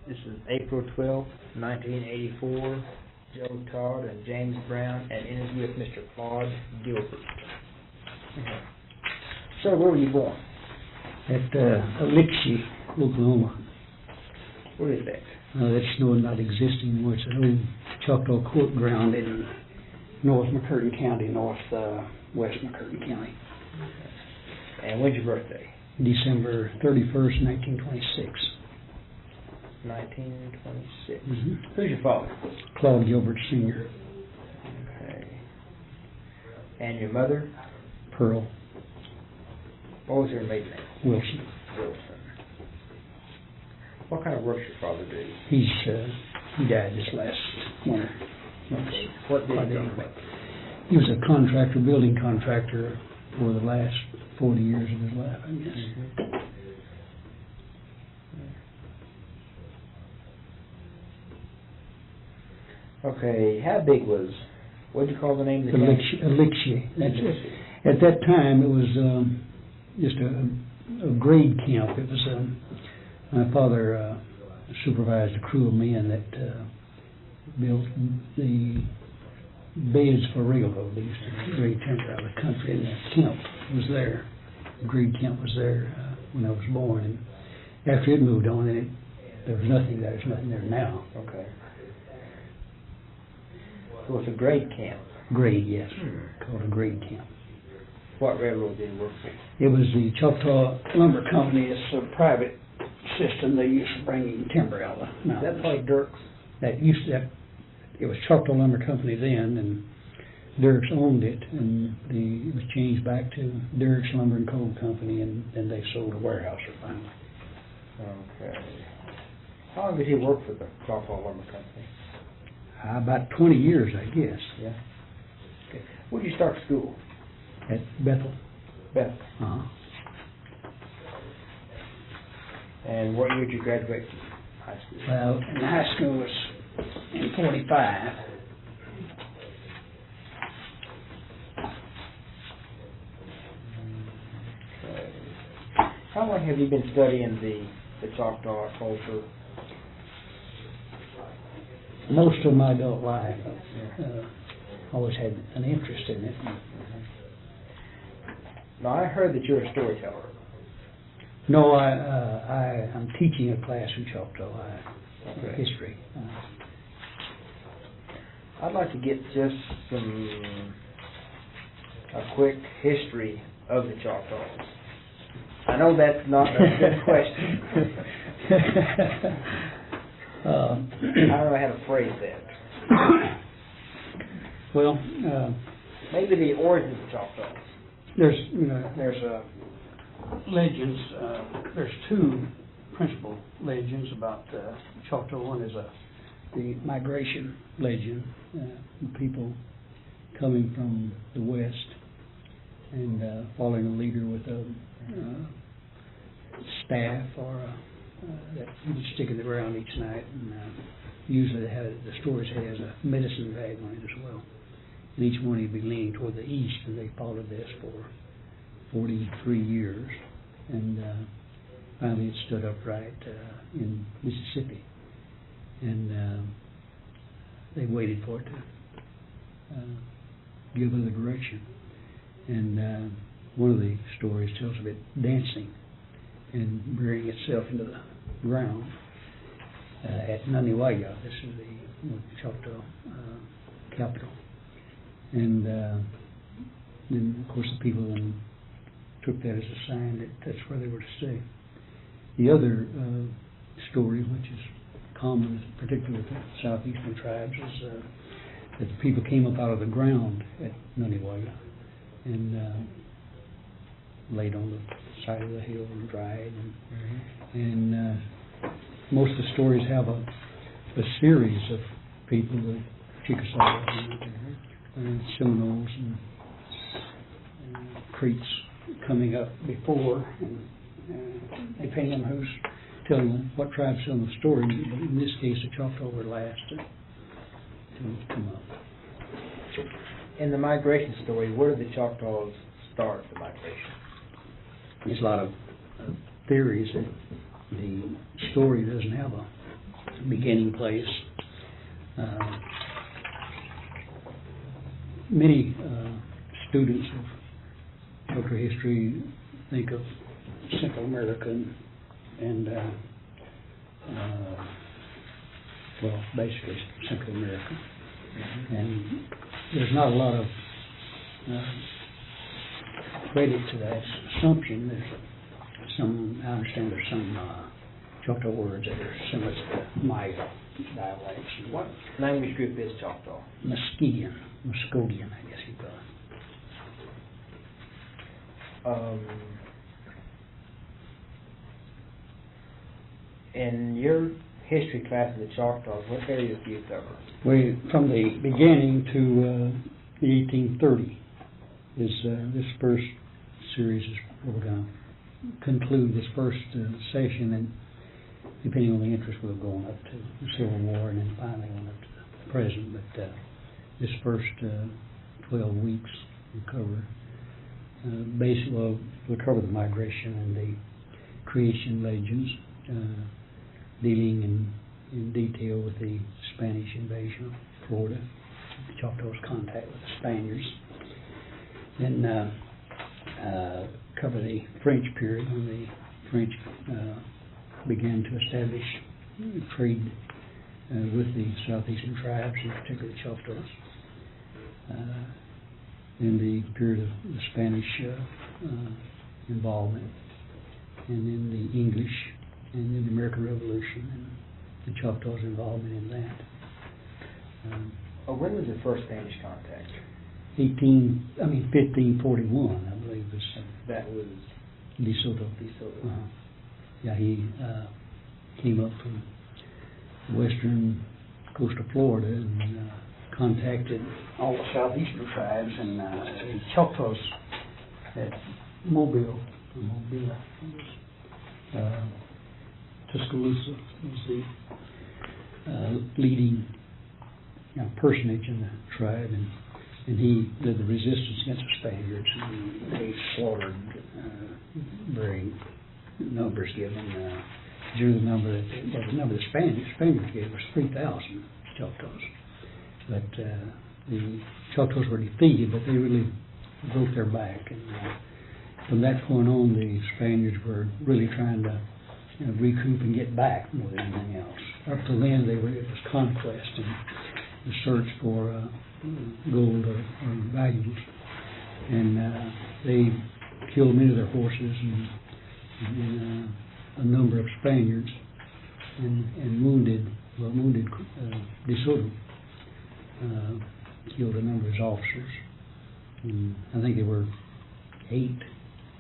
This is April 12th, 1984. Joe Todd and James Brown, and interview with Mr. Claude Gilbert. Sir, where were you born? At Elixir, Oklahoma. Where is that? That's not existing anymore. It's an old Choctaw court ground in North McCurtain County, West McCurtain County. And when's your birthday? December 31st, 1926. 1926. Mm-hmm. Who's your father? Claude Gilbert Sr. Okay. And your mother? Pearl What was her maiden name? Wilson. Wilson. What kind of work does your father do? He died this last winter. Okay. What did he do? He was a contractor, building contractor for the last 40 years of his life, I guess. Mm-hmm. Okay, how big was, what did you call the name of the town? Elixir. At that time, it was just a grade camp. It was my father supervised a crew of men that built the beds for railroad. They used to grade timber out of the country, and that camp was there. The grade camp was there when I was born, and after it moved on, there was nothing there. There's nothing there now. Okay. So it's a grade camp? Grade, yes. Called a grade camp. What railroad did he work for? It was the Choctaw Lumber Company. It's a private system they used for bringing timber out of the mountains. Is that like Dirk's? It was Choctaw Lumber Company then, and Dirk's owned it, and it was changed back to Dirk's Lumber and Coal Company, and then they sold a warehouser finally. Okay. How long did he work for the Choctaw Lumber Company? About 20 years, I guess. Yeah. Okay. Where did you start school? At Bethel. Bethel. Uh-huh. And what year did you graduate from high school? Well, in high school was in 45. Okay. How long have you been studying the Choctaw culture? Most of my adult life, always had an interest in it. Now, I heard that you're a storyteller. No, I'm teaching a class in Choctaw history. I'd like to get just a quick history of the Choctaws. I know that's not a good question. I don't know how to phrase that. Well, maybe the origins of the Choctaws. There's legends. There's two principal legends about Choctaw. One is the migration legend, people coming from the west and following a leader with a staff or that you would stick in the ground each night, and usually the stories has a medicine bag on it as well. And each one would be leaning toward the east, and they followed this for 43 years, and finally it stood upright in Mississippi, and they waited for it to give other direction. And one of the stories tells of it dancing and burying itself into the ground at Naniwaya. This is the Choctaw capital. And then, of course, the people then took that as a sign that that's where they were to stay. The other story, which is common, particularly with the southeastern tribes, is that the people came up out of the ground at Naniwaya and laid on the side of the hill and dried. And most of the stories have a series of people, the Chickasaws and Seminoles and Creeks coming up before, and depending on who's telling them, what tribe's telling the story. In this case, the Choctaw were last to come up. In the migration story, where did the Choctaws start the migration? There's a lot of theories that the story doesn't have a beginning place. Many students of Choctaw history think of Central America and well, basically Central America. And there's not a lot of credit to that assumption. There's some, I understand there's some Choctaw words that are similar to the Maya dialects. What language group is Choctaw? Muscodian, I guess you'd call it. In your history class of the Choctaws, what areas do you cover? From the beginning to the 1830 is this first series is where we're going to conclude this first session, and depending on the interest, we'll go on up to the Civil War and then finally on up to the present. But this first 12 weeks we'll cover basically we'll cover the migration and the creation legends, dealing in detail with the Spanish invasion of Florida, the Choctaws' contact with the Spaniards. Then cover the French period when the French began to establish trade with the southeastern tribes, in particular the Choctaws. Then the period of the Spanish involvement, and then the English, and then the American Revolution, and the Choctaws' involvement in that. When was the first Spanish contact? 1541, I believe. That was De Soto. Yeah, he came up from the western coast of Florida and contacted all the southeastern tribes, and the Choctaws at Mobile, Tuskaloosa was the leading personage in the tribe, and he led the resistance against the Spaniards, and they slaughtered varying numbers given. Drew the number the Spaniards gave was 3,000 Choctaws, but the Choctaws were defeated, but they really broke their back, and from that point on, the Spaniards were really trying to recoup and get back more than anything else. Up to then, it was conquest and the search for gold or valuables, and they killed many of their horses and a number of Spaniards, and wounded De Soto, killed a number of his officers, and I think there were 8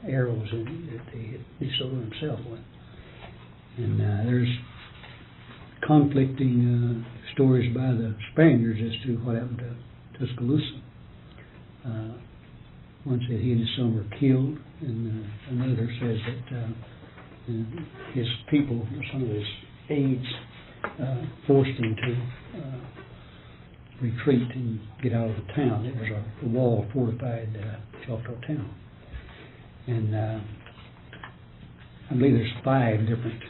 arrows that they hit De Soto himself with. And there's conflicting stories by the Spaniards as to what happened to Tuscaloosa. One said he and his son were killed, and another says that his people, some of his aides, forced him to retreat and get out of the town. It was a wall-fortified Choctaw town. And I believe there's 5 different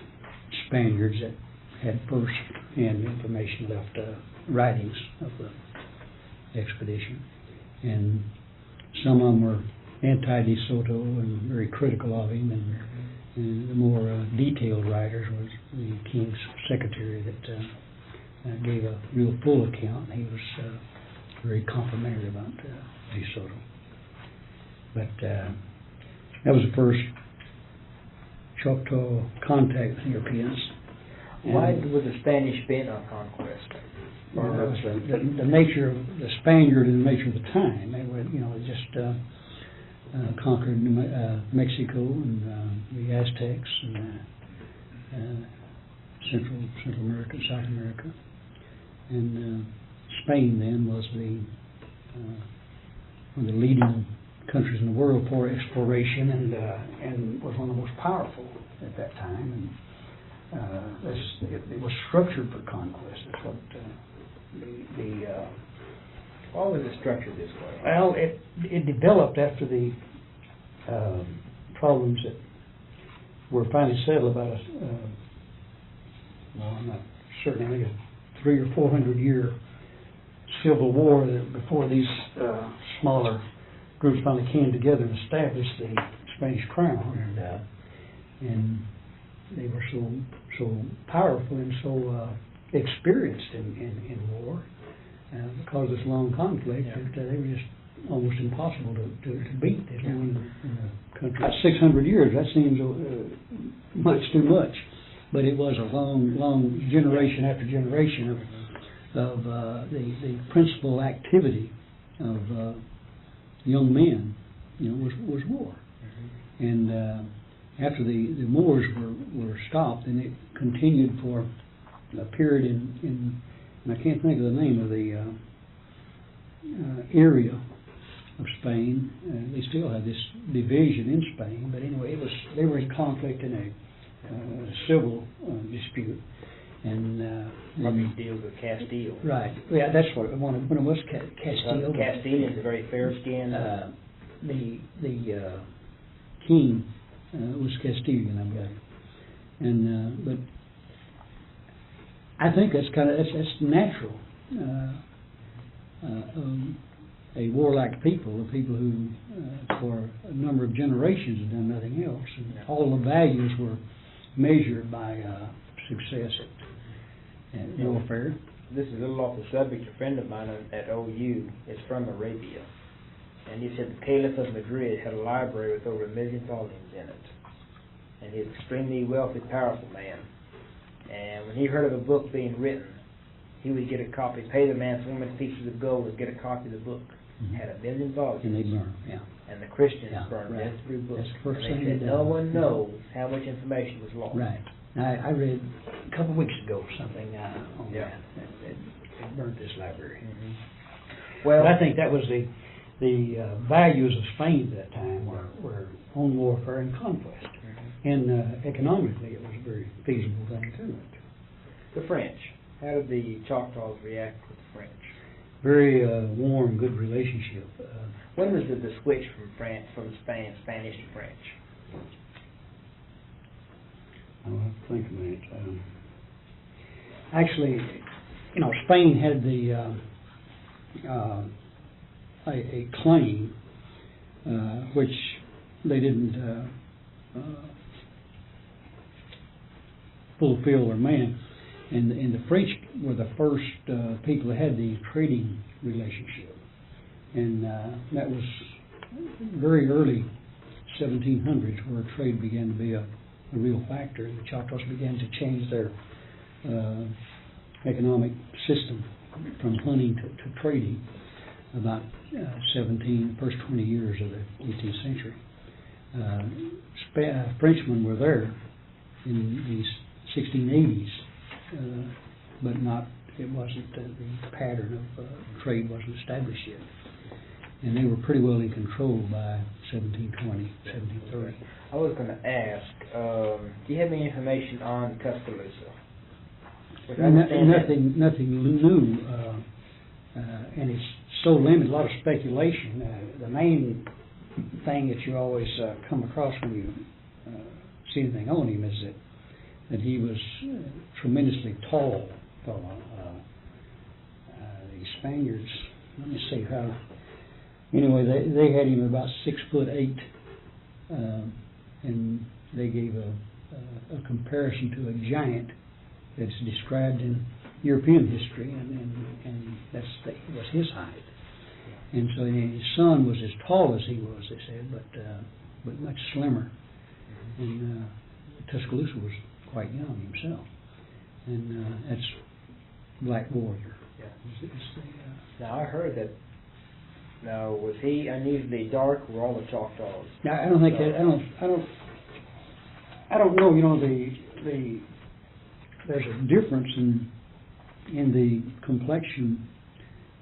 Spaniards that had first-hand information, left writings of the expedition, and some of them were anti-De Soto and very critical of him, and the more detailed writers was the king's secretary that gave a real full account. He was very complimentary about De Soto. But that was the first Choctaw contact with Europeans. Why was the Spanish bent on conquest? The nature of the Spaniard and the nature of the time. They were, just conquered Mexico and the Aztecs and Central America, South America, and Spain then was one of the leading countries in the world for exploration, and was one of the most powerful at that time. And it was structured for conquest. That's what why was it structured this way? Well, it developed after the problems that were finally settled about I'm not certainly a 300 or 400 year civil war before these smaller groups finally came together and established the Spanish crown, and they were so powerful and so experienced in war because of this long conflict that they were just almost impossible to beat. There's no one in the country. 600 years, that seems much too much, but it was a long generation after generation of the principal activity of young men, was war. And after the wars were stopped, and it continued for a period in and I can't think of the name of the area of Spain. They still had this division in Spain, but anyway, they were in conflict in a civil dispute, and probably deals with Castile. Right. Yeah, that's what when it was Castile. Castilians are very fair-skinned. The king was Castilian, I believe, and but I think that's that's natural. A warlike people, the people who for a number of generations have done nothing else, and all the values were measured by success at warfare. This is a little off the subject. A friend of mine at OU is from Arabia, and he said the Caliph of Madrid had a library with over 1 million volumes in it, and he's an extremely wealthy, powerful man. And when he heard of a book being written, he would get a copy, pay the man so many pieces of gold, and get a copy of the book. Had 1 million volumes. And they burned, And the Christians burned every book. That's the first thing they said no one knows how much information was lost. Right. I read a couple of weeks ago something on that. They burned this library. Well, but I think that was the values of Spain at that time were on warfare and conquest. And economically, it was a very feasible thing to it. The French. How did the Choctaws react with the French? Very warm, good relationship. When was the switch from Spanish to French? I'll have to think a minute. Actually, Spain had a claim which they didn't fulfill or man. And the French were the first people that had the trading relationship. And that was very early 1700s where trade began to be a real factor. The Choctaws began to change their economic system from hunting to trading about first 20 years of the 18th century. Frenchmen were there in the 1680s. But it wasn't, the pattern of trade wasn't established yet. And they were pretty well in control by 1720, 1730. I was going to ask, do you have any information on Tuskaloosa? Nothing new, and it's so limited, a lot of speculation. The main thing that you always come across when you see anything on him is that he was a tremendously tall fellow. The Spaniards, let me see how. Anyway, they had him about 6'8", and they gave a comparison to a giant that's described in European history, and that was his height. And so his son was as tall as he was, they said, but much slimmer. And Tuscaloosa was quite young himself, and that's Black Warrior. Yeah. Now I heard that. Now was he unusually dark? Were all the Choctaws? Now I don't think that. I don't know. You know, there's a difference in the complexion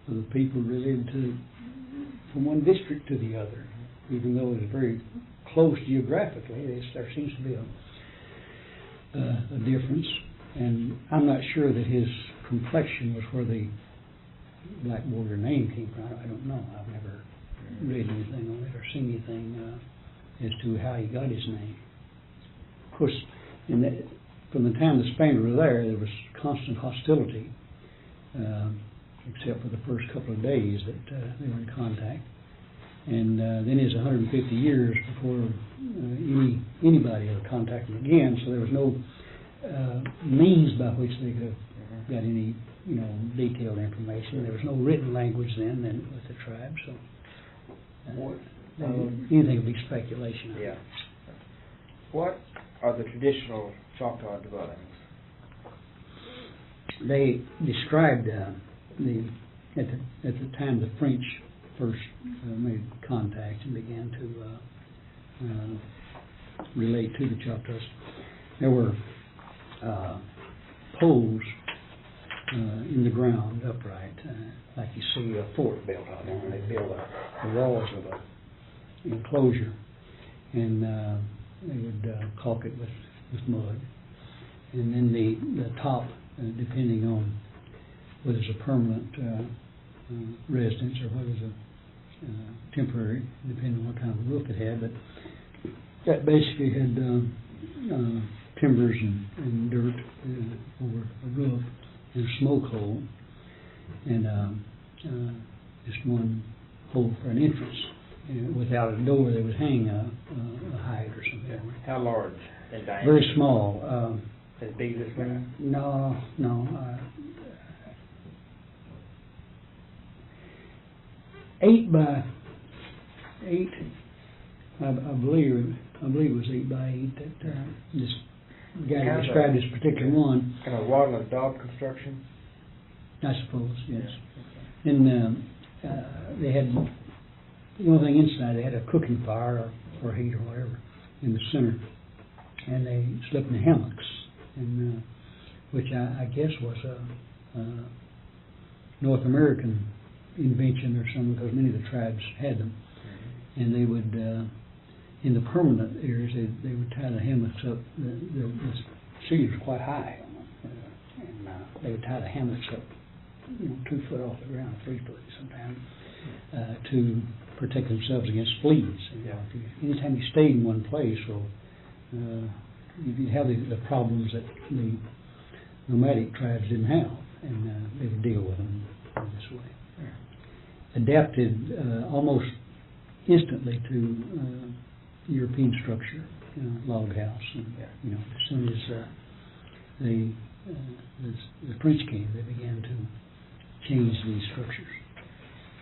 of the people related to from one district to the other, even though it's very close geographically. There seems to be a difference, and I'm not sure that his complexion was where the Black Warrior name came from. I don't know. I've never read anything on it or seen anything as to how he got his name. Of course, from the time the Spaniards were there was constant hostility, except for the first couple of days that they were in contact. And then it's 150 years before anybody ever contacted them again, so there was no means by which they could have got any, detailed information. There was no written language then with the tribe, so anything would be speculation. Yeah. What are the traditional Choctaw dwellings? They described at the time the French first made contact and began to relate to the Choctaws. There were poles in the ground, upright, like you see a fort built on them. They build the walls of an enclosure, and they would caulk it with mud. And then the top, depending on whether it's a permanent residence or whether it's a temporary, depending on what kind of roof it had, but that basically had timbers and dirt over a roof and a smoke hole, and just one hole for an entrance. Without a door, they would hang a hide or something. How large in diameter? Very small. As big as this one? No. 8 by 8. I believe it was 8 by 8 that this guy described this particular one. Kind of wattle and daub construction? I suppose, yes. Yeah. And they had, the only thing inside, they had a cooking fire or heat or whatever in the center, and they slept in hammocks, and which I guess was a North American invention or something, because many of the tribes had them. And they would, in the permanent areas, they would tie the hammocks up. The cedars were quite high, and they would tie the hammocks up, 2 foot off the ground, 3 foot sometimes, to protect themselves against fleas. Anytime you stayed in one place, you have the problems that the nomadic tribes didn't have, and they would deal with them in this way. Adapted almost instantly to European structure, log house, and as soon as the French came, they began to change these structures.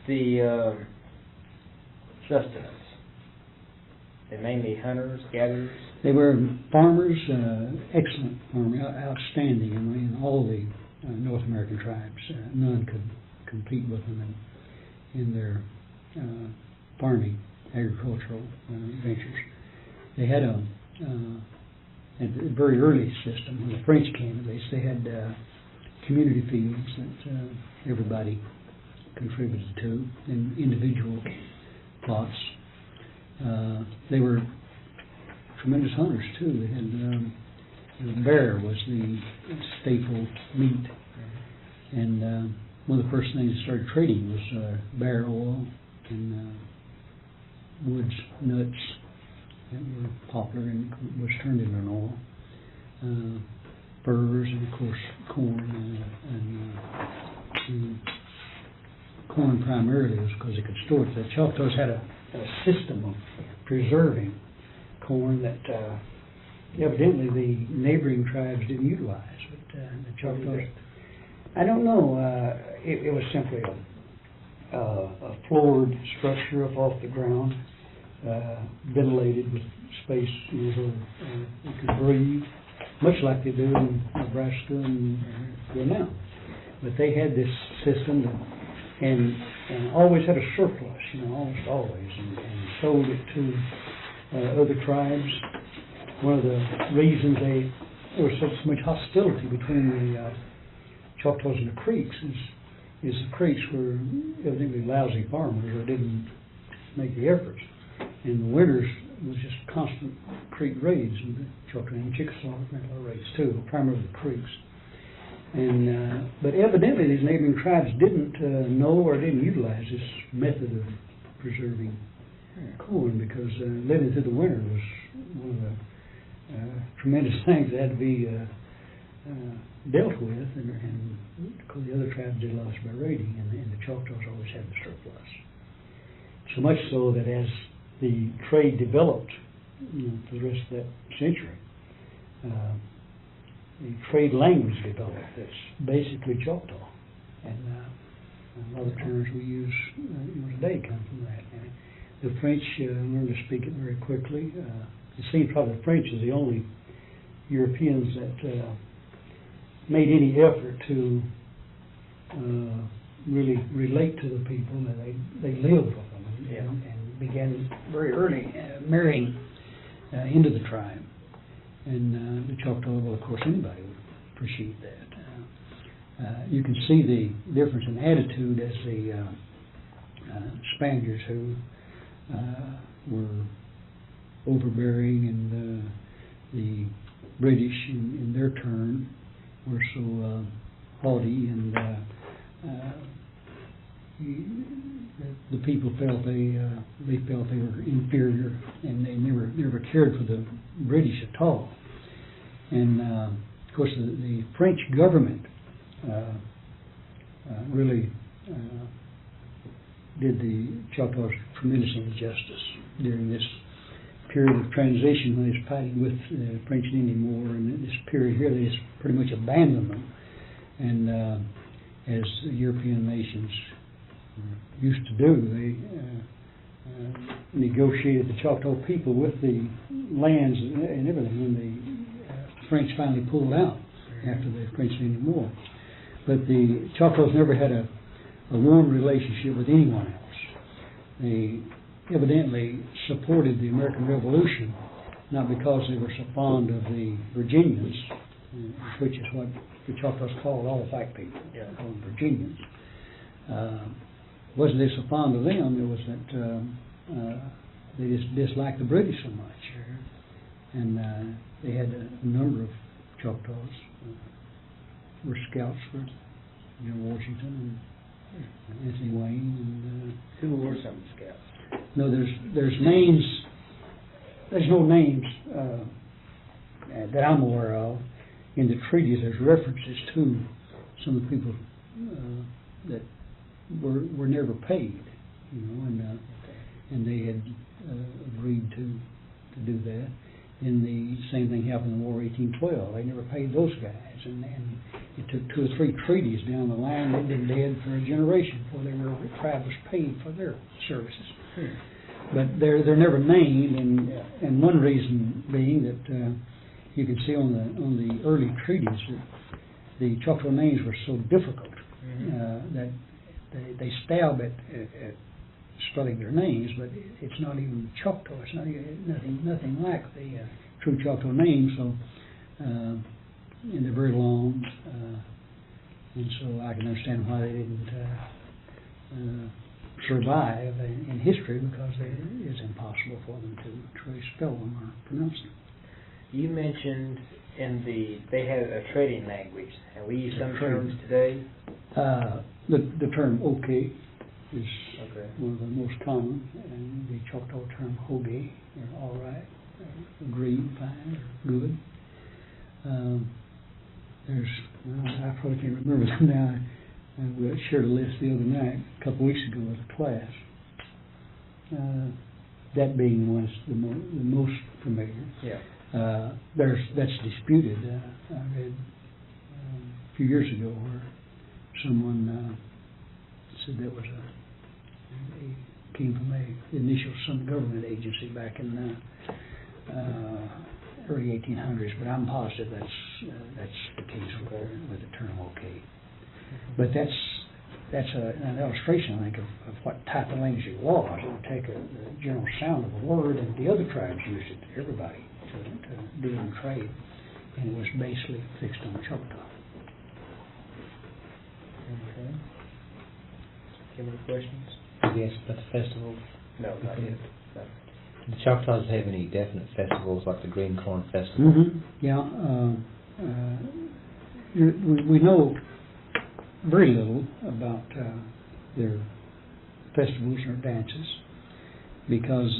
The sustenance. They're mainly hunters, gatherers. They were farmers, excellent farmers, outstanding in all the North American tribes. None could compete with them in their farming, agricultural ventures. They had a very early system. When the French came, at least, they had community fields that everybody contributed to, and individual plots. They were tremendous hunters too. They had the bear was the staple meat, and one of the first things they started trading was bear oil and woods nuts that were popular and was turned into an oil. Furs and of course corn and corn primarily was because they could store it. The Choctaws had a system of preserving corn that evidently the neighboring tribes didn't utilize, but the Choctaws, I don't know, it was simply a floored structure up off the ground, ventilated with space so you could breathe, much like they do in Nebraska and now. But they had this system and always had a surplus, almost always, and sold it to other tribes. One of the reasons there was so much hostility between the Choctaws and the Creeks is the Creeks were evidently lousy farmers or didn't make the efforts. In the winters, it was just constant Creek raids, and the Choctaw and Chickasaw raids too, primarily the Creeks. And but evidently these neighboring tribes didn't know or didn't utilize this method of preserving corn, because living through the winter was one of the tremendous things that had to be dealt with, and because the other tribes did lots by raiding, and the Choctaws always had the surplus. So much so that as the trade developed, for the rest of that century, the trade language developed that's basically Choctaw, and a lot of terms we use today come from that. And the French learned to speak it very quickly. It seems probably the French is the only Europeans that made any effort to really relate to the people, and they lived with them and began very early marrying into the tribe. And the Choctaw, well, of course, anybody would appreciate that. You can see the difference in attitude as the Spaniards who were overbearing, and the British, in their turn, were so haughty, and the people felt they felt they were inferior, and they never cared for the British at all. And of course, the French government really did the Choctaws tremendous injustice during this period of transition when they was fighting with the French and Indian War, and this period here they just pretty much abandoned them. And as the European nations used to do, they negotiated the Choctaw people with the lands and everything when the French finally pulled out after the French and Indian War. But the Choctaws never had a warm relationship with anyone else. They evidently supported the American Revolution, not because they were so fond of the Virginians, which is what the Choctaws called all the white people, called them Virginians. Wasn't they so fond of them, it was that they just disliked the British so much. And they had a number of Choctaws were scouts for Washington and Anthony Wayne. And who were some scouts? No, there's names. There's no names that I'm aware of in the treaties. There's references to some of the people that were never paid, and they had agreed to do that. And the same thing happened in the War of 1812. They never paid those guys, and it took 2 or 3 treaties down the line. They'd been dead for a generation before the tribe was paid for their services. But they're never named, and one reason being that you can see on the early treaties that the Choctaw names were so difficult that they stab at spelling their names, but it's not even Choctaw. It's not even, nothing like the true Choctaw name. So, and they're very long, and so I can understand why they didn't survive in history, because it's impossible for them to really spell them or pronounce them. You mentioned they had a trading language, and we use some terms today. The term okay is one of the most common, and the Choctaw term hoagie, or all right, agreed, fine, or good. I probably can't remember them now. We shared a list the other night, a couple weeks ago, with a class. That being one the most familiar. Yeah. That's disputed. I read a few years ago where someone said that was came from the initial some government agency back in early 1800s, but I'm positive that's the case with the term okay. But that's an illustration, I think, of what type of language it was. It would take the general sound of a word, and the other tribes used it, everybody, to deal in trade, and it was basically fixed on Choctaw. Okay. Any more questions? Yes, but the festivals? No, not yet. No. Do the Choctaws have any definite festivals, like the Green Corn Festival? Mm-hmm. Yeah. We know very little about their festivals or dances, because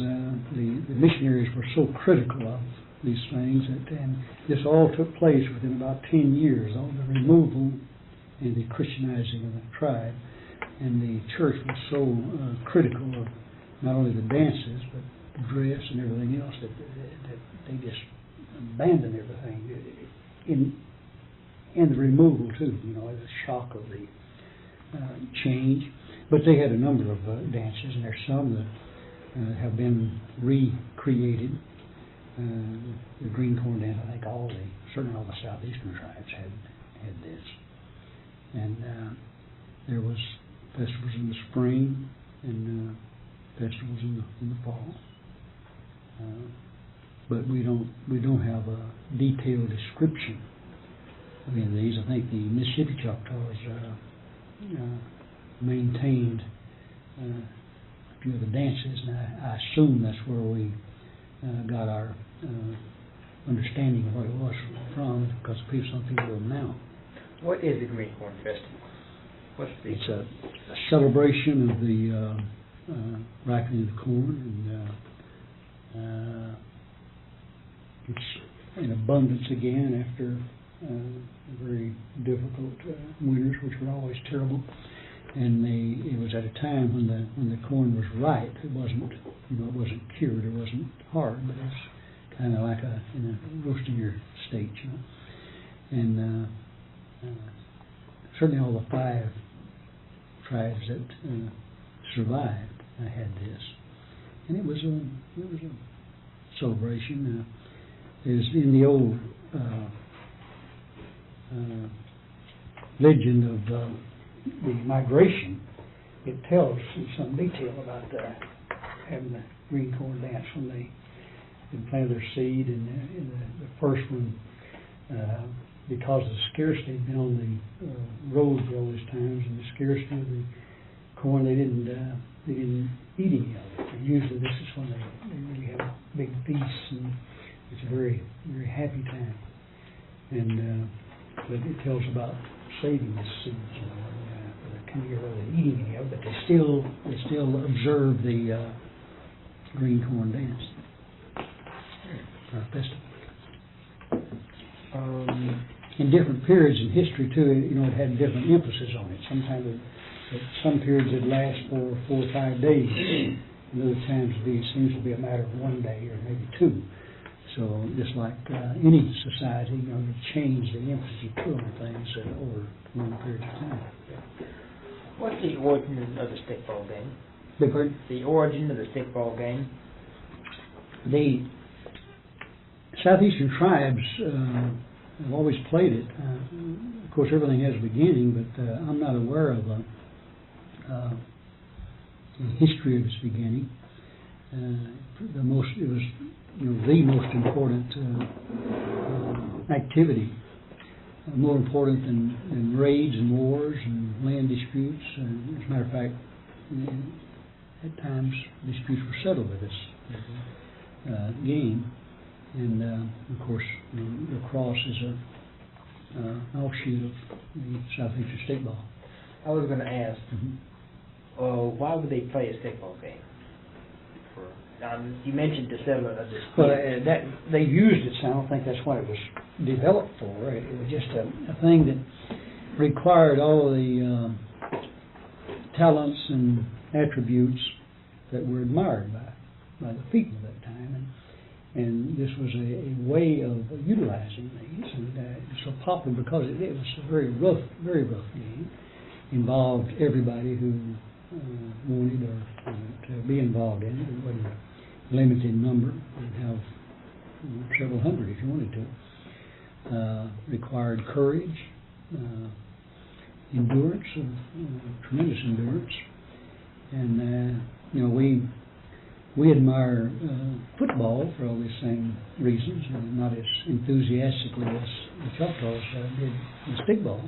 the missionaries were so critical these things, and this all took place within about 10 years, all the removal and the Christianizing of the tribe. And the church was so critical of not only the dances, but the dress and everything else, that they just abandoned everything. And the removal, too, the shock of the change. But they had a number of dances, and there's some that have been recreated. The green corn dance, I think certainly all the southeastern tribes had this. And there was festivals in the spring and festivals in the fall. But we don't have a detailed description of any of these. I think the Mississippi Choctaws maintained a few of the dances, and I assume that's where we got our understanding of what it was from, because some people don't know. What is the Green Corn Festival? It's a celebration of the ripening of the corn, and it's in abundance again after very difficult winters, which were always terrible. And it was at a time when the corn was ripe. It wasn't, it wasn't cured. It wasn't hard, but it was kind of like in a roasting your state, And certainly all the 5 tribes that survived had this, and it was a celebration. Is in the old legend of the migration. It tells in some detail about having the green corn dance when they plant their seed, and the first one, because of the scarcity had been on the road for all these times, and the scarcity of the corn, they didn't eat any of it. And usually this is when they really have big feasts, and it's a very, very happy time. And but it tells about saving the seeds, coming here rather than eating any of it, but they still observe the green corn dance or festival. In different periods in history too, it had different emphasis on it. Sometimes some periods it lasts for 4 or 5 days, and other times it seems to be a matter of 1 day or maybe 2. So just like any society, you change the emphasis you put on things over long periods of time. What's the origin of the stickball game? Beg pardon? The origin of the stickball game? The southeastern tribes have always played it. Of course, everything has a beginning, but I'm not aware of a history of its beginning. It was the most important activity, more important than raids and wars and land disputes. As a matter of fact, at times disputes were settled with this game. And of course, the cross is an offshoot of the southeastern stickball. I was going to ask, why would they play a stickball game? You mentioned to settle a dispute. Well, they used it, so I don't think that's what it was developed for. It was just a thing that required all the talents and attributes that were admired by the people at that time. And this was a way of utilizing these, and it was so popular because it was a very rough game. Involved everybody who wanted or to be involved in it. It wasn't a limited number. You'd have several hundred if you wanted to. Required courage, endurance, tremendous endurance, and we admire football for all these same reasons, and not as enthusiastically as the Choctaws did the stickball.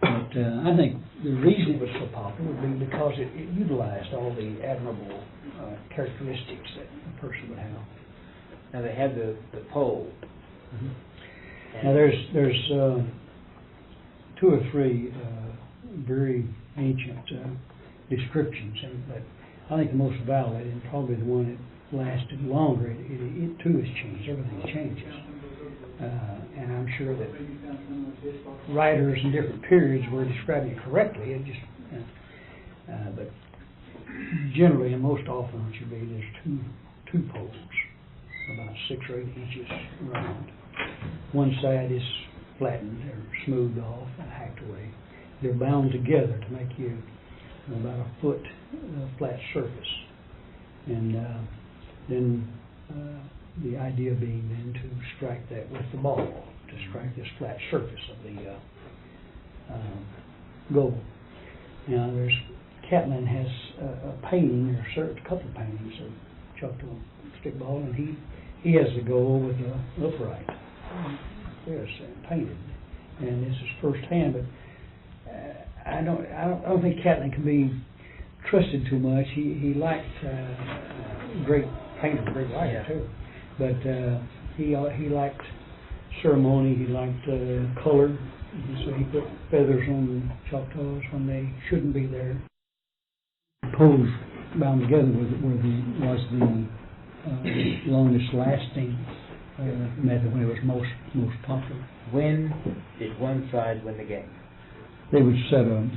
But I think the reason it was so popular would be because it utilized all the admirable characteristics that a person would have. Now they had the pole. Mm-hmm. Now there's 2 or 3 very ancient descriptions, but I think the most valid, and probably the one lasted longer, it too has changed. Everything changes. And I'm sure that writers in different periods were describing it correctly. It just, but generally and most often what you read is two poles, about 6 or 8 inches round. One side is flattened or smoothed off and hacked away. They're bound together to make you about a foot flat surface. And then the idea being then to strike that with the ball, to strike this flat surface of the goal. Now Catlin has a painting, or a couple of paintings of Choctaw stickball, and he has the goal with the upright. There's painted, and this is first hand, but I don't think Catlin can be trusted too much. He liked great painter, great writer too, but he liked ceremony. He liked color, so he put feathers on the Choctaws when they shouldn't be there. Poles bound together was the longest lasting method when it was most popular. When did one side win the game? They would set a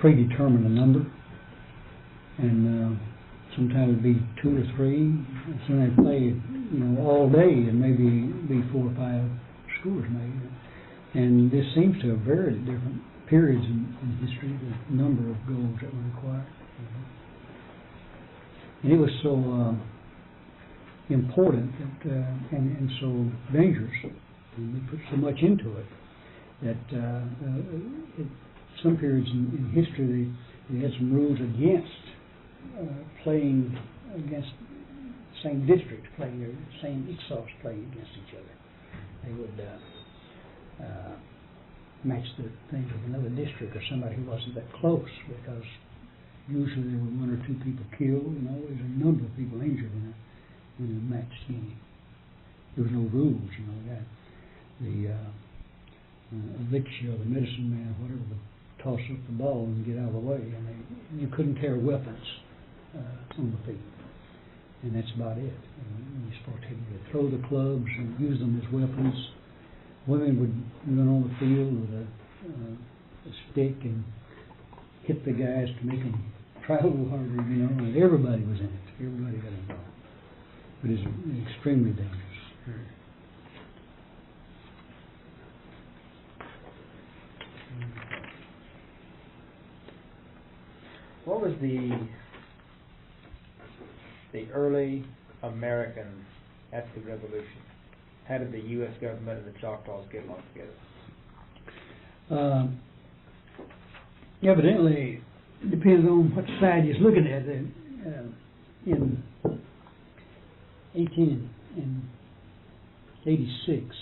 predetermined number, and sometimes it'd be 2 or 3. So they play, all day, and maybe be 4 or 5 scores maybe. And this seems to have varied at different periods in history, the number of goals that were required. And it was so important that, and so dangerous, and they put so much into it, that some periods in history they had some rules against playing against the same district, playing the same Ixos playing against each other. They would match the things with another district or somebody who wasn't that close, because usually there were 1 or 2 people killed, and always a number of people injured in a matched game. There was no rules, that the elixir, the medicine man, whatever, would toss up the ball and get out of the way, and you couldn't carry weapons on the field, and that's about it. You're supposed to throw the clubs and use them as weapons. Women would run on the field with a stick and hit the guys to make them try a little harder, and everybody was in it. Everybody got involved. But it's extremely dangerous. What was the early American after the Revolution? How did the U.S. government and the Choctaws get along together? Evidently, it depends on what side you're looking at. In 1886,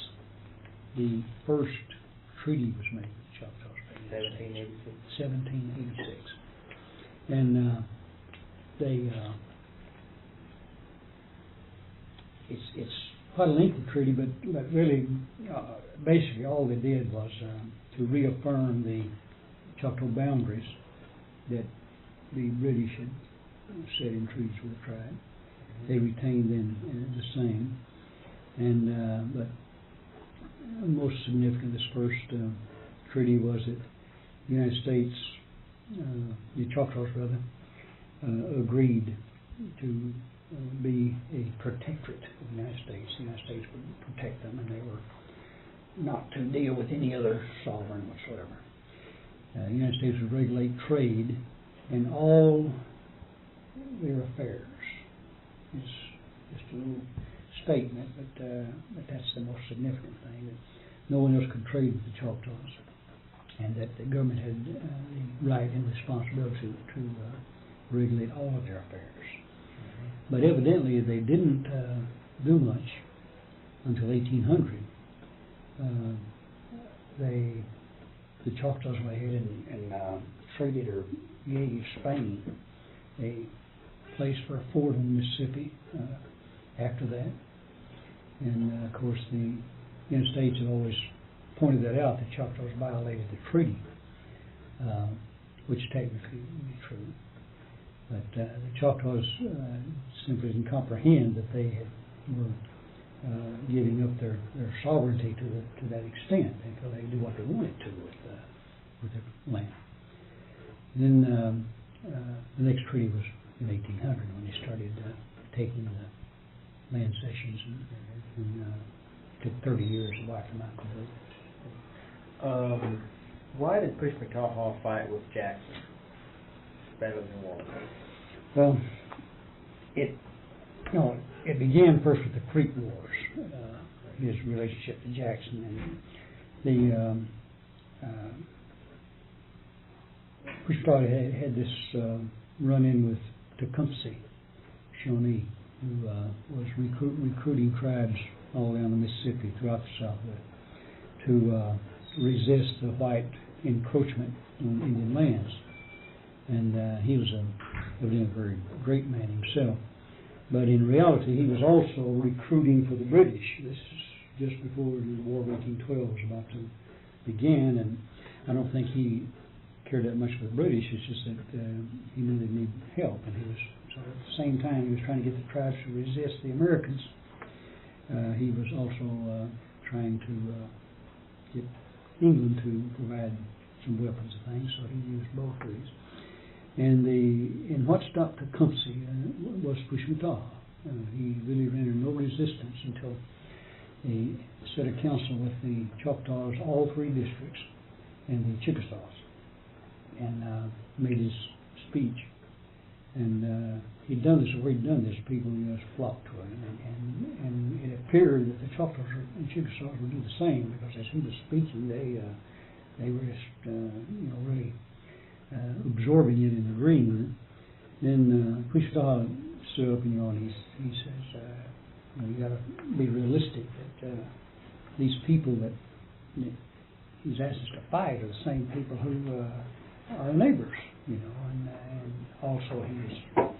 the first treaty was made with the Choctaws. 1786. And it's quite a lengthy treaty, but really, basically all they did was to reaffirm the Choctaw boundaries that the British had set in treaties with the tribe. They retained them the same, and but most significant, this first treaty was that the United States, the Choctaws rather, agreed to be a protectorate of the United States. The United States would protect them, and they were not to deal with any other sovereign whatsoever. The United States would regulate trade in all their affairs. It's just a little statement, but that's the most significant thing, that no one else could trade with the Choctaws, and that the government had the right and responsibility to regulate all of their affairs. But evidently they didn't do much until 1800. The Choctaws went ahead and traded or gave Spain a place for a fort on the Mississippi after that. And of course the United States had always pointed that out, that Choctaws violated the treaty, which technically would be true. But the Choctaws simply didn't comprehend that they were giving up their sovereignty to that extent, until they do what they wanted to with their land. Then the next treaty was in 1800 when they started taking the land cessions, and took 30 years to wipe them out completely. Why did Pushmataha fight with Jackson? Battle of New Orleans. Well, it began first with the Creek Wars, his relationship to Jackson, and Pushmataha had this run-in with Tecumseh Shawnee, who was recruiting tribes all down the Mississippi throughout the Southwest to resist the white encroachment on Indian lands. And he was evidently a very great man himself. But in reality, he was also recruiting for the British. This is just before the War of 1812 was about to begin, and I don't think he cared that much for the British. It's just that he knew they needed help, and so at the same time he was trying to get the tribes to resist the Americans. He was also trying to get England to provide some weapons and things, so he used both of these. And what stopped Tecumseh was Pushmataha. He really rendered no resistance until he set a council with the Choctaws, all three districts, and the Chickasaws, and made his speech. And he'd done this, people just flocked to him, and it appeared that the Choctaws and Chickasaws would do the same, because as he was speaking, they were just really absorbing it and agreeing with it. Then Pushmataha stood up, and he says, you got to be realistic that these people that he's asked us to fight are the same people who are neighbors, and also he was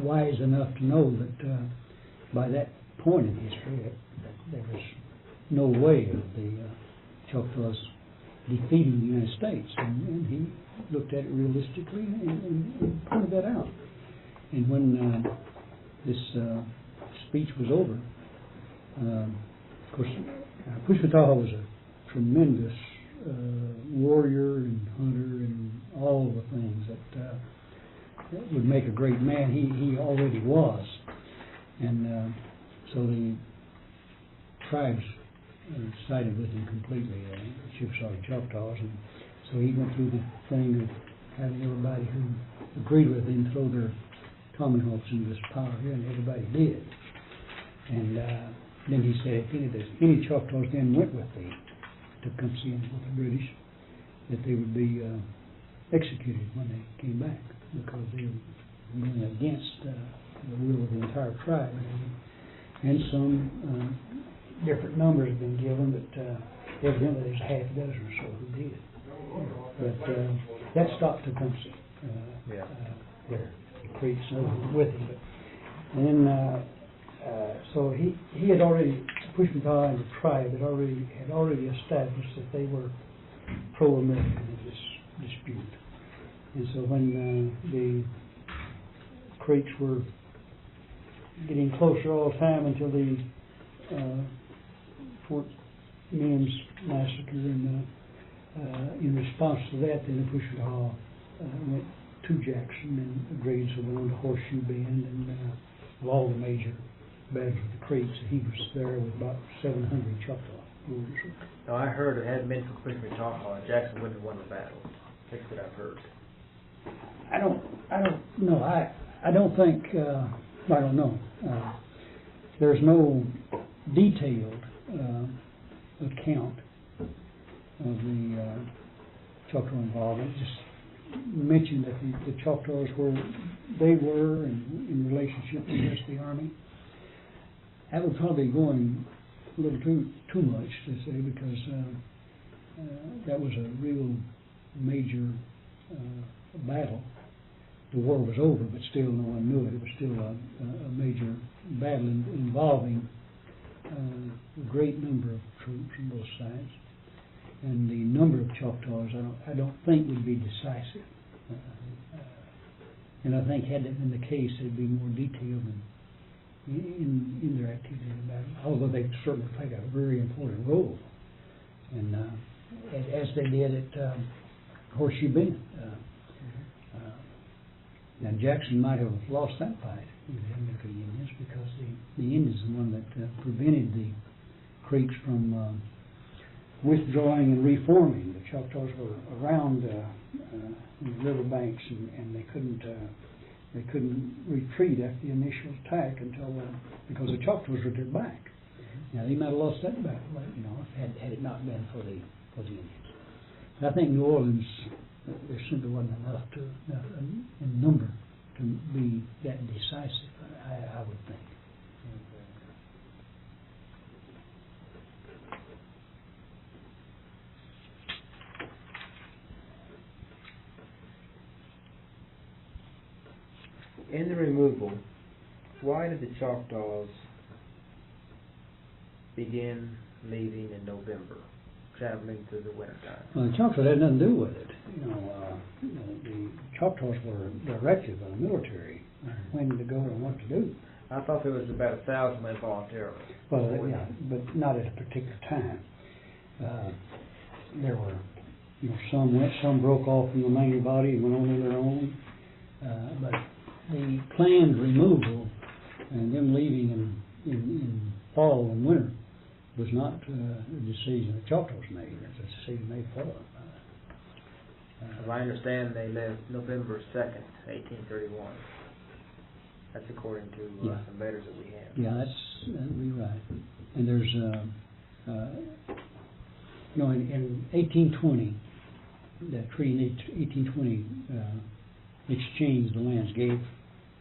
wise enough to know that by that point in history that there was no way of the Choctaws defeating the United States, and he looked at it realistically and pointed that out. And when this speech was over, of course, Pushmataha was a tremendous warrior and hunter and all the things that would make a great man. He already was, and so the tribes sided with him completely, Chickasaw and Choctaws, and so he went through the thing of having everybody who agreed with him throw their tomahawks into this pile here, and everybody did. And then he said if any Choctaws then went with the Tecumseh and with the British, that they would be executed when they came back, because they were going against the will of the entire tribe. And some different numbers have been given, but evidently there's half a dozen or so who did. But that stopped Tecumseh there, the Creeks with him. And then so he had already, Pushmataha and the tribe had already established that they were pro-American in this dispute. And so when the Creeks were getting closer all the time until the Fort Mims massacre, and in response to that, then Pushmataha went to Jackson and agreed to go on to Horseshoe Bend and all the major battles of the Creeks. He was there with about 700 Choctaw warriors. Now I heard it had been for Pushmataha, Jackson wouldn't have won the battle. That's what I've heard. I don't know. I don't think. I don't know. There's no detailed account of the Choctaw involvement. Just mentioned that the Choctaws were in relationship with the rest of the army. That was probably going a little too much to say, because that was a real major battle. The war was over, but still no one knew it. It was still a major battle involving a great number of troops on both sides. And the number of Choctaws, I don't think would be decisive. And I think had that been the case, there'd be more detail in their activity about it, although they certainly played a very important role. And as they did at Horseshoe Bend. Now Jackson might have lost that fight with the Indians because the Indians are the one that prevented the Creeks from withdrawing and reforming. The Choctaws were around the river banks, and they couldn't retreat after the initial attack until because the Choctaws were at their back. Now they might have lost that battle, had it not been for the Indians. And I think New Orleans, there simply wasn't enough in number to be that decisive. I would think. In the removal, why did the Choctaws begin leaving in November, traveling through the wintertime? Well, the Choctaws had nothing to do with it. The Choctaws were directed by the military when to go and what to do. I thought there was about 1,000 went voluntarily. Well, yeah, but not at a particular time. There were, some went, some broke off from the main body and went on their own. But the planned removal and them leaving in fall and winter was not a decision the Choctaws made. It was a decision made for them. As I understand, they left November 2nd, 1831. That's according to some letters that we have. Yeah, that'd be right. And there's, in 1820, the treaty in 1820 exchanged the lands, gave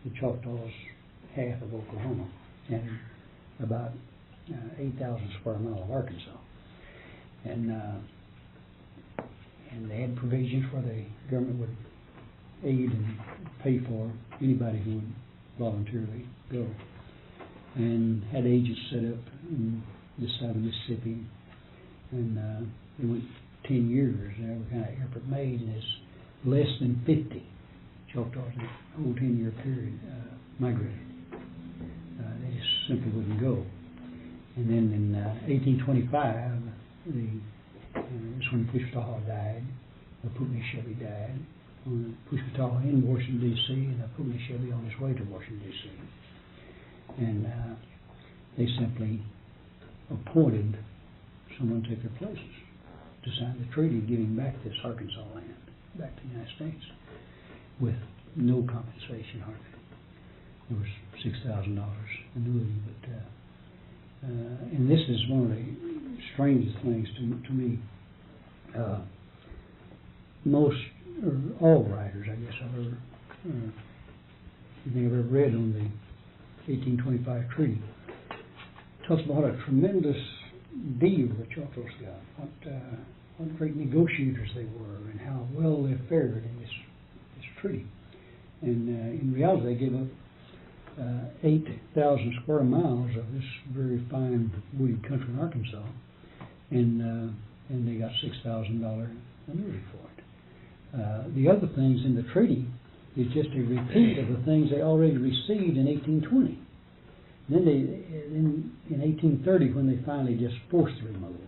the Choctaws half of Oklahoma and about 8,000 square miles of Arkansas. And they had provisions where the government would aid and pay for anybody who would voluntarily go. And had agents set up in this side of Mississippi. And they went 10 years, and every kind of effort made, and it's less than 50 Choctaws in the whole 10-year period migrated. They just simply wouldn't go. And then in 1825, that's when Pushkataw died. Putney died. Pushkataw in Washington, D.C., and Putney on his way to Washington, D.C. And they simply appointed someone to take their places to sign the treaty giving back this Arkansas land back to the United States with no compensation hardly. There was $6,000 annuity, but and this is one of the strangest things to me. Most or all writers, I guess, I've ever read on the 1825 treaty talks about what a tremendous deal the Choctaws got, what great negotiators they were, and how well they fared in this treaty. And in reality, they gave up 8,000 square miles of this very fine wooded country in Arkansas, and they got $6,000 annuity for it. The other things in the treaty is just a repeat of the things they already received in 1820. And then in 1830, when they finally just forced the removal,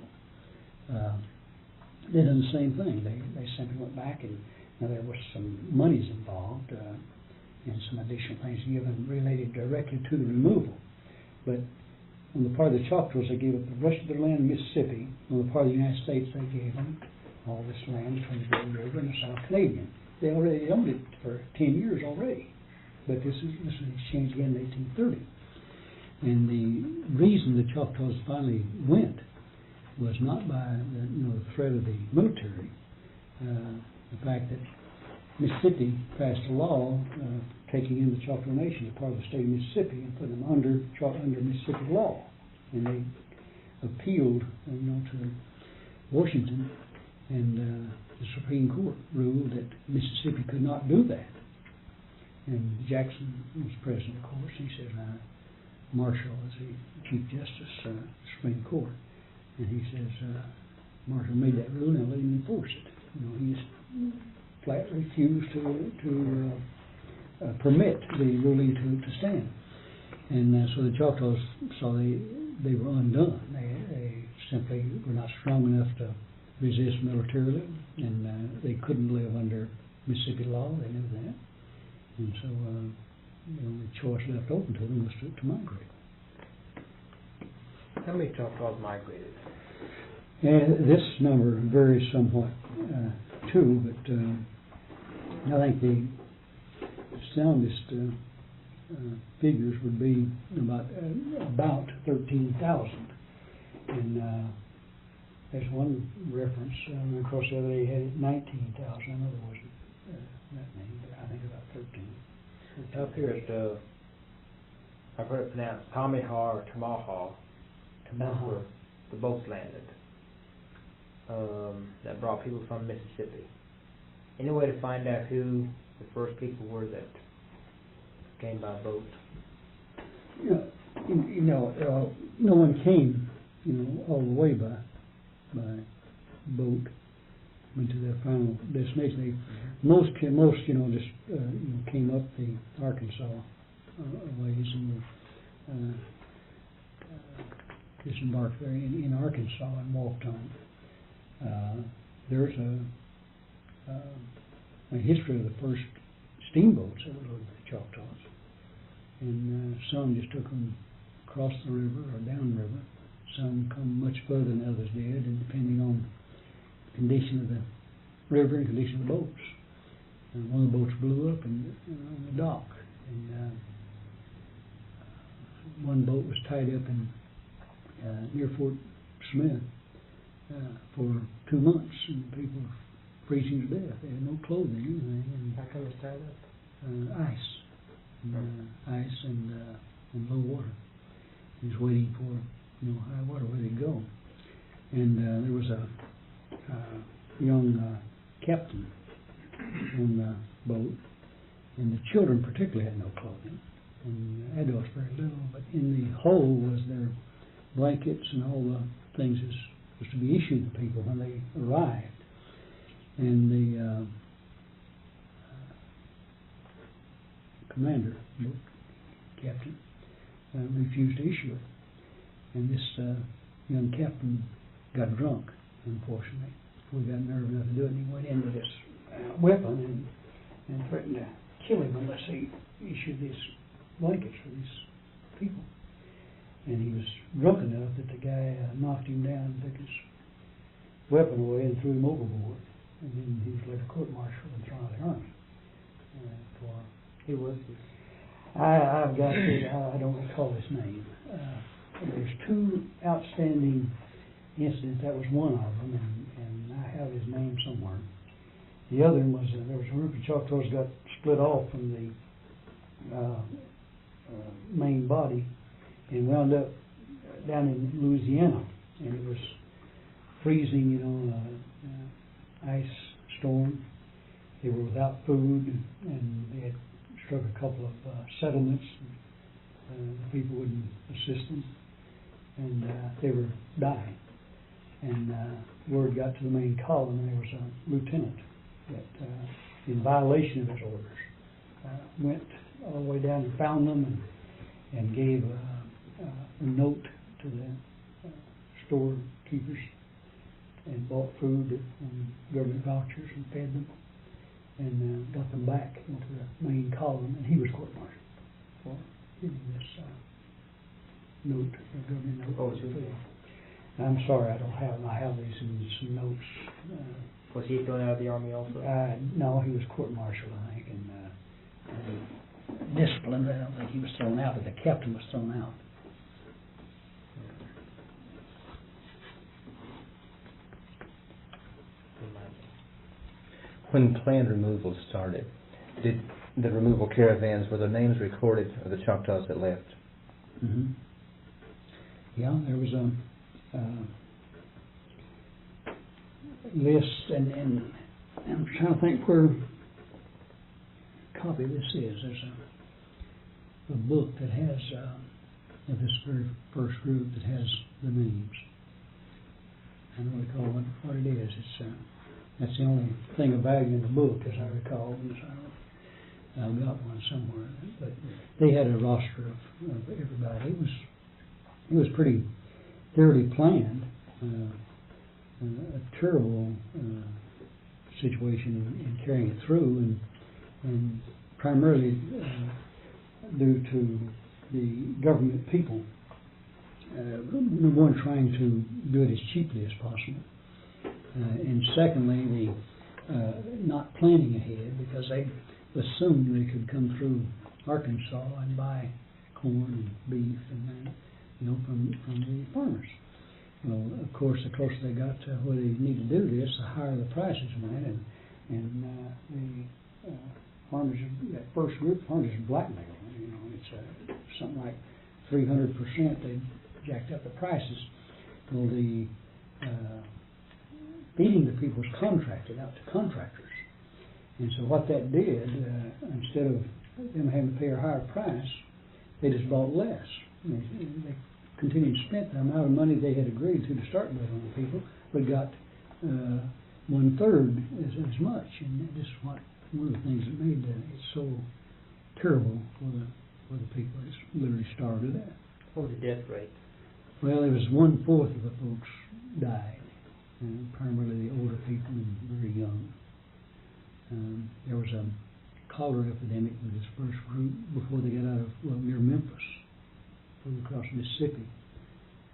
they did the same thing. They simply went back, and now there was some monies involved and some additional things given related directly to the removal. But on the part of the Choctaws, they gave up the rest of their land in Mississippi. On the part of the United States, they gave them all this land between the Great River and the South Canadian. They already owned it for 10 years already. But this is exchanged again in 1830. And the reason the Choctaws finally went was not by the threat of the military. The fact that Mississippi passed a law taking in the Choctaw Nation as part of the state of Mississippi and putting them under Mississippi law. And they appealed to Washington, and the Supreme Court ruled that Mississippi could not do that. And Jackson was president, of course. He said, Marshall was the Chief Justice of the Supreme Court. And he says, Marshall made that rule, now let him enforce it. He just flat refused to permit the ruling to stand. And so the Choctaws saw they were undone. They simply were not strong enough to resist militarily, and they couldn't live under Mississippi law. They knew that. And so the only choice left open to them was to migrate. How many Choctaws migrated? And this number varies somewhat too, but I think the soundest figures would be about 13,000. And there's one reference, of course the other day had it 19,000. I know there wasn't that many, but I think about 13. Up here at I've heard it pronounced Tamaha or Tamaha. That's where the boats landed. That brought people from Mississippi. Any way to find out who the first people were that came by boat? No one came, all the way by boat into their final destination. Most just came up the Arkansas ways and disembarked there in Arkansas and walked on. There's a history of the first steamboats that were loaded with the Choctaws, and some just took them across the river or down the river. Some come much further than others did, and depending on the condition of the river and condition of the boats. And one of the boats blew up on the dock, and one boat was tied up in near Fort Smith for 2 months, and people were freezing to death. They had no clothing, anything. And how come it was tied up? Ice, ice and low water. He was waiting for high water where they'd go, and there was a young captain on the boat, and the children particularly had no clothing, and the adults very little. But in the hold was their blankets and all the things that was to be issued to people when they arrived. And the commander, boat captain, refused to issue it. And this young captain got drunk, unfortunately. We got nerve enough to do it, and he went in with this weapon and threatened to kill him unless he issued these blankets for these people. And he was drunk enough that the guy knocked him down, took his weapon away, and threw him overboard. And then he was led to court-martial and thrown out of the army. Who was he? I've got I don't recall his name. There's 2 outstanding incidents. That was one of them, and I have his name somewhere. The other one was there was a group of Choctaws got split off from the main body and wound up down in Louisiana, and it was freezing, ice storm. They were without food, and they had struck a couple of settlements. The people wouldn't assist them, and they were dying. And word got to the main column, and there was a lieutenant that, in violation of his orders, went all the way down and found them and gave a note to the storekeepers and bought food and government vouchers and fed them, and got them back into the main column, and he was court-martialed for giving this note, a government note. Oh, sure. I'm sorry, I don't have them. I have these in some notes. Was he thrown out of the army also? No, he was court-martialed, I think, and disciplined. I don't think he was thrown out, but the captain was thrown out. When planned removal started, did the removal caravans, were their names recorded of the Choctaws that left? Mm-hmm. Yeah, there was a list, and I'm trying to think where copy this is. There's a book that has of this very first group that has the names. I don't recall what it is. It's that's the only thing of value in the book, as I recall. And so I've got one somewhere, but they had a roster of everybody. It was pretty thoroughly planned. A terrible situation in carrying it through, and primarily due to the government people. Number one, trying to do it as cheaply as possible, and secondly, the not planning ahead, because they assumed they could come through Arkansas and buy corn and beef and from the farmers. Well, of course, the closer they got to where they need to do this, the higher the prices went, and the farmers, that first group, farmers blackmailed. It's something like 300%. They jacked up the prices. Well, the feeding the people was contracted out to contractors, and so what that did, instead of them having to pay a higher price, they just bought less. They continued to spend the amount of money they had agreed to start with on the people, but got 1/3 as much, and this is one of the things that made it so terrible for the people. It's literally starved to death. What was the death rate? Well, it was 1/4 of the folks died, primarily the older people and very young. There was a cholera epidemic with this first group before they got out of, near Memphis, across Mississippi,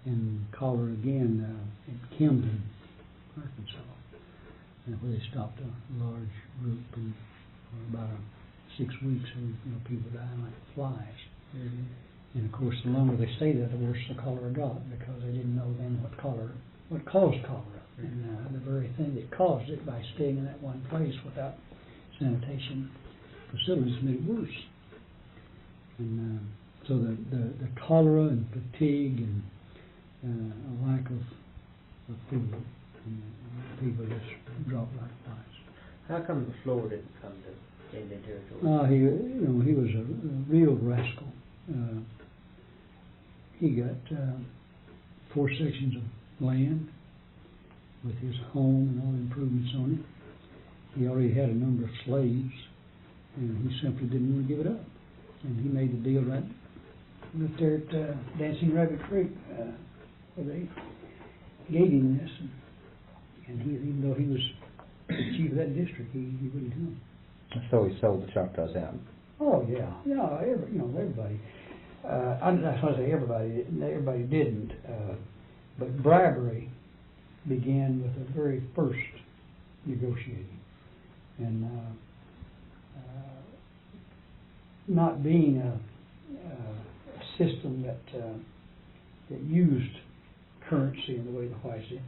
and cholera again in Camden, Arkansas, where they stopped a large group, and for about 6 weeks, people dying like flies. Mm-hmm. And of course, the longer they stayed there, the worse the cholera got, because they didn't know then what caused cholera, and the very thing that caused it, by staying in that one place without sanitation facilities, made it worse. And so the cholera and fatigue and a lack of food, and people just dropped like flies. How come the floor didn't come to Indian Territory? He was a real rascal. He got 4 sections of land with his home and all the improvements on it. He already had a number of slaves, and he simply didn't want to give it up. And he made the deal right there at Dancing Rabbit Creek, where they gave him this, and he, even though he was the chief of that district, he wouldn't come. So he sold the Choctaws out. Oh yeah, everybody. I'm not going to say everybody didn't, but bribery began with the very first negotiating, and not being a system that used currency in the way the whites did.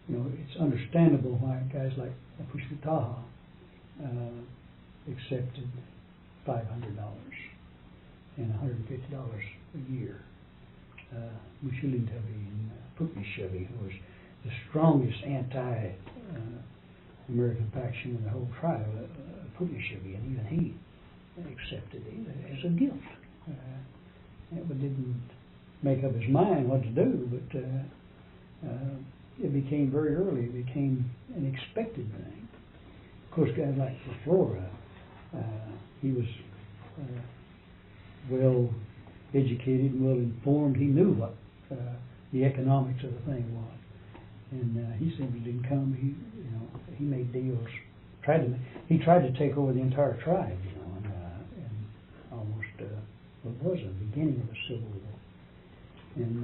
It's understandable why guys like Pushkataha accepted $500 and $150 a year. Mushulintavi and Puknishevi, who was the strongest anti-American faction in the whole tribe, Puknishevi, and even he accepted it as a gift. It didn't make up his mind what to do, but it became very early. It became an expected thing. Of course, guys like Flora, he was well educated and well informed. He knew what the economics of the thing was, and he simply didn't come. He made deals. He tried to take over the entire tribe, and almost it was the beginning of a civil war. And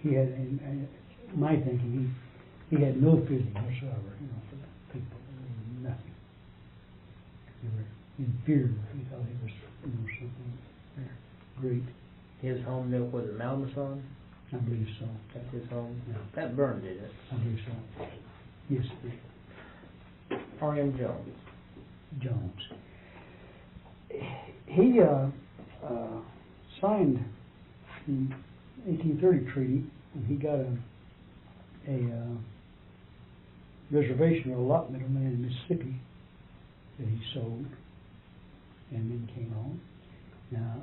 he had, in my thinking, he had no feeling whatsoever, for the people. Nothing. They were inferior. He thought he was, something great. His home there was it Malmaison? I believe so. That's his home? Yeah. That burned, didn't it? I believe so. Yes, it did. R.M. Jones. He signed the 1830 treaty, and he got a reservation or allotment of land in Mississippi that he sold, and then came on. Now,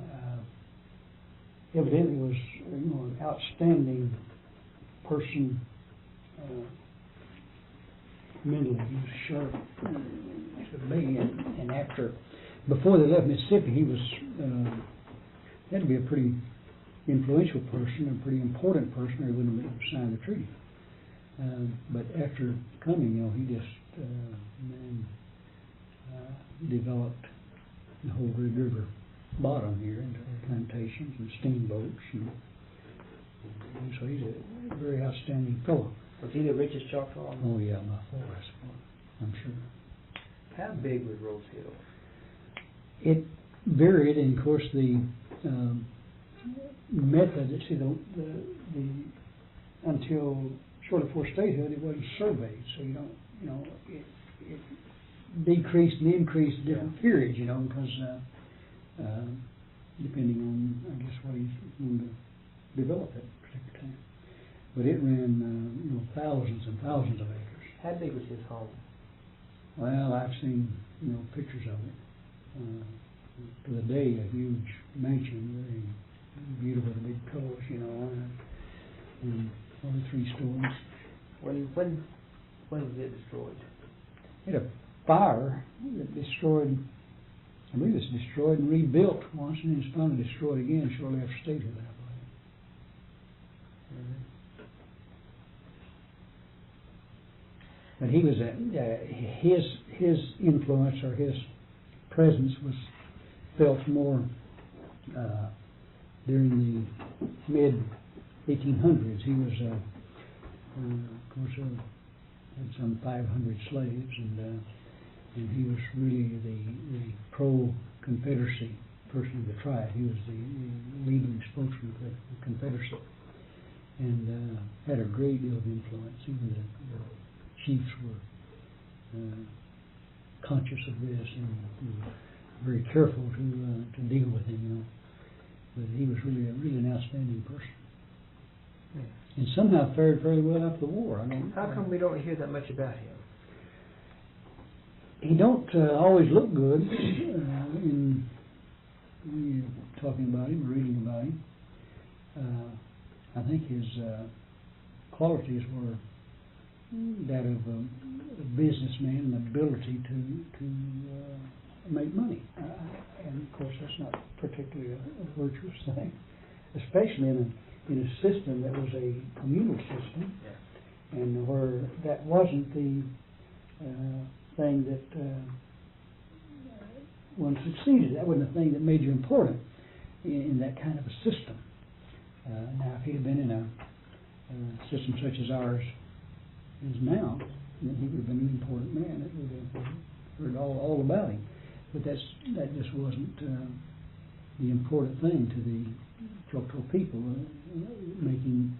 evidently was an outstanding person mentally. He was sharp as a bee, and after before they left Mississippi, he was had to be a pretty influential person, a pretty important person, or he wouldn't have signed the treaty. But after coming, he just developed the whole Red River bottom here into plantations and steamboats, and so he's a very outstanding fellow. Was he the richest Choctaw? Oh yeah, by far, I suppose, I'm sure. How big was Rose Hill? It varied, and of course the method. See, the until shortly before statehood, it wasn't surveyed, so it decreased and increased at different periods, because depending on, I guess, what he's going to develop at a particular time. But it ran, thousands and thousands of acres. How big was his home? Well, I've seen, pictures of it. To the day, a huge mansion, very beautiful, big pillars, and only 3 stories. When was it destroyed? It had a fire that destroyed, I believe it's destroyed and rebuilt once, and then it's finally destroyed again shortly after statehood, I believe. But he was his influence or his presence was felt more during the mid 1800s. He was, of course, had some 500 slaves, and he was really the pro-Confederacy person of the tribe. He was the leading spokesman of the Confederacy, and had a great deal of influence. Even the chiefs were conscious of this and were very careful to deal with him, But he was really an outstanding person, and somehow fared very well after the war. How come we don't hear that much about him? He don't always look good in when you're talking about him, or reading about him. I think his qualities were that of a businessman and ability to make money. And of course, that's not particularly a virtuous thing, especially in a system that was a communal system, and where that wasn't the thing that one succeeded. That wasn't the thing that made you important in that kind of a system. Now, if he had been in a system such as ours is now, then he would have been an important man. It would have heard all about him. But that just wasn't the important thing to the Choctaw people, making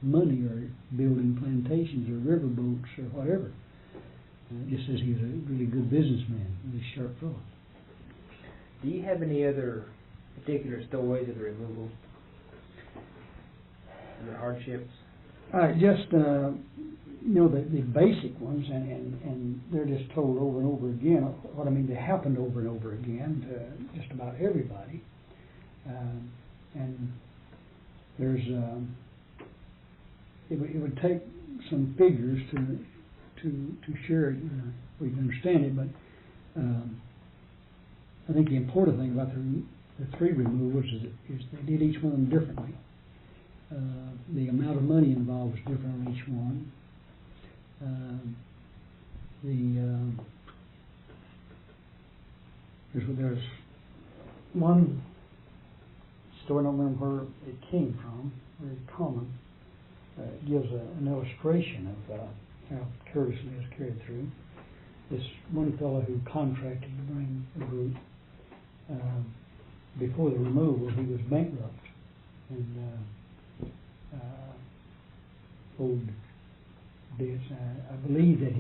money or building plantations or river boats or whatever. Just as he was a really good businessman, really sharp fellow. Do you have any other particular stories of the removal? The hardships? Just the basic ones, and they're just told over and over again. What I mean, they happened over and over again to just about everybody. And there's it would take some figures to share it where you can understand it, but I think the important thing about the 3 removals is they did each one of them differently. The amount of money involved was different on each one. There's one story, I don't remember where it came from, very common. It gives an illustration of how carelessly it was carried through. This one fellow who contracted to bring a group, before the removal, he was bankrupt and owed debts. I believe that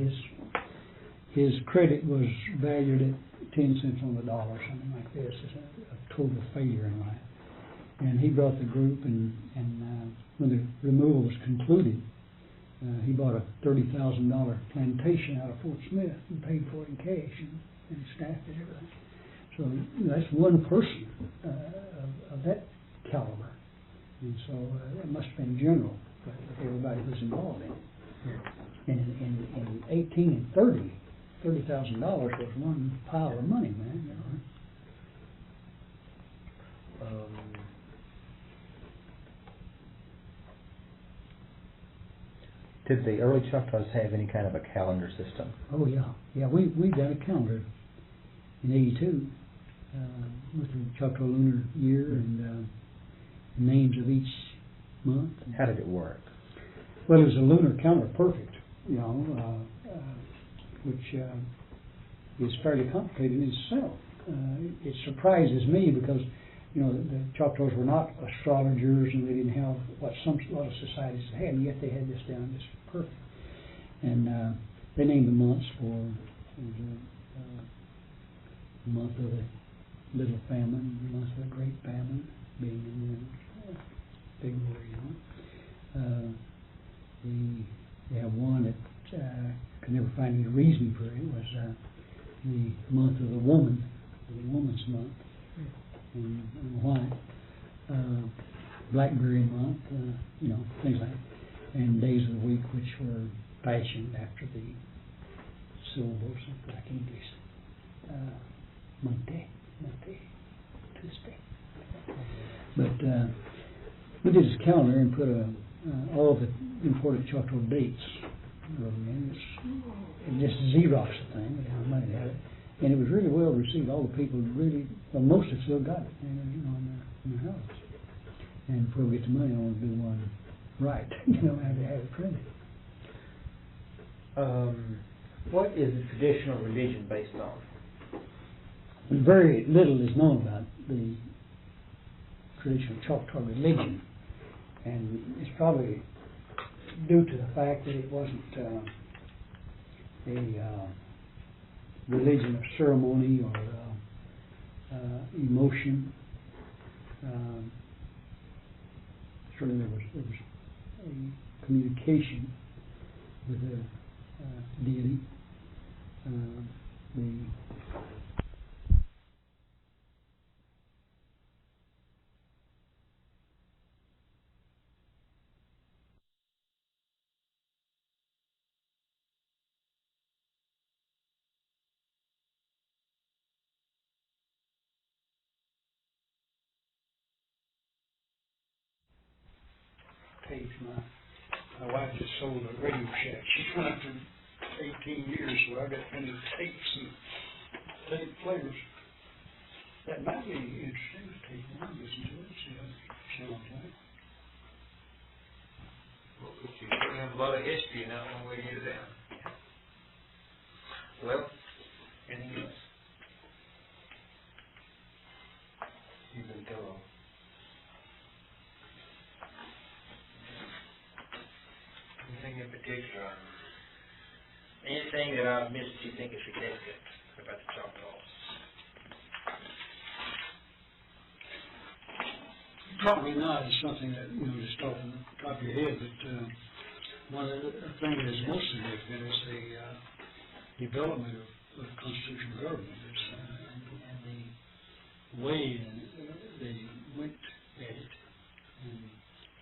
his credit was valued at 10 cents on the dollar, something like this. It's a total failure in life. And he brought the group, and when the removal was concluded, he bought a $30,000 plantation out of Fort Smith and paid for it in cash and staffed it, everything. So that's one person of that caliber. And so it must have been general for everybody who's involved in it. And in 18 and 30, $30,000 was one pile of money, man. Did the early Choctaws have any kind of a calendar system? Oh yeah, we got a calendar in '82 with the Choctaw lunar year and names of each month. How did it work? Well, it was a lunar calendar, perfect, which is fairly complicated in itself. It surprises me because the Choctaws were not astrologers and they didn't have what a lot of societies had, and yet they had this down just perfect. And they named the months for the month of the little famine, the month of the great famine, being in February. They have one that could never find any reason for it. It was the month of the woman, the woman's month. And why? Blackberry month, things like that. And days of the week which were fashioned after the syllables of Black English. Monday, Tuesday. But we did this calendar and put all the important Choctaw dates. It's just Xerox the thing, money had it. And it was really well received. All the people most of them still got it, in their house. And before we get the money, I want to do one right, have to have it printed. What is the traditional religion based on? Very little is known about the traditional Choctaw religion, and it's probably due to the fact that it wasn't a religion of ceremony or emotion. Certainly there was a communication with the deity. My wife just sold a radio shack. She's run it for 18 years, so I've got plenty of tapes and tape players. That might be interesting to take one and listen to it, see how it sounds like. Well, we have a lot of history now when we get it down. Well, anything else? You can go on. Anything in particular? Anything that I've missed you think is significant about the Choctaws? Probably not. It's something that, just off the top of your head, but one of the things that's most significant is the development of constitutional government and the way they went at it. And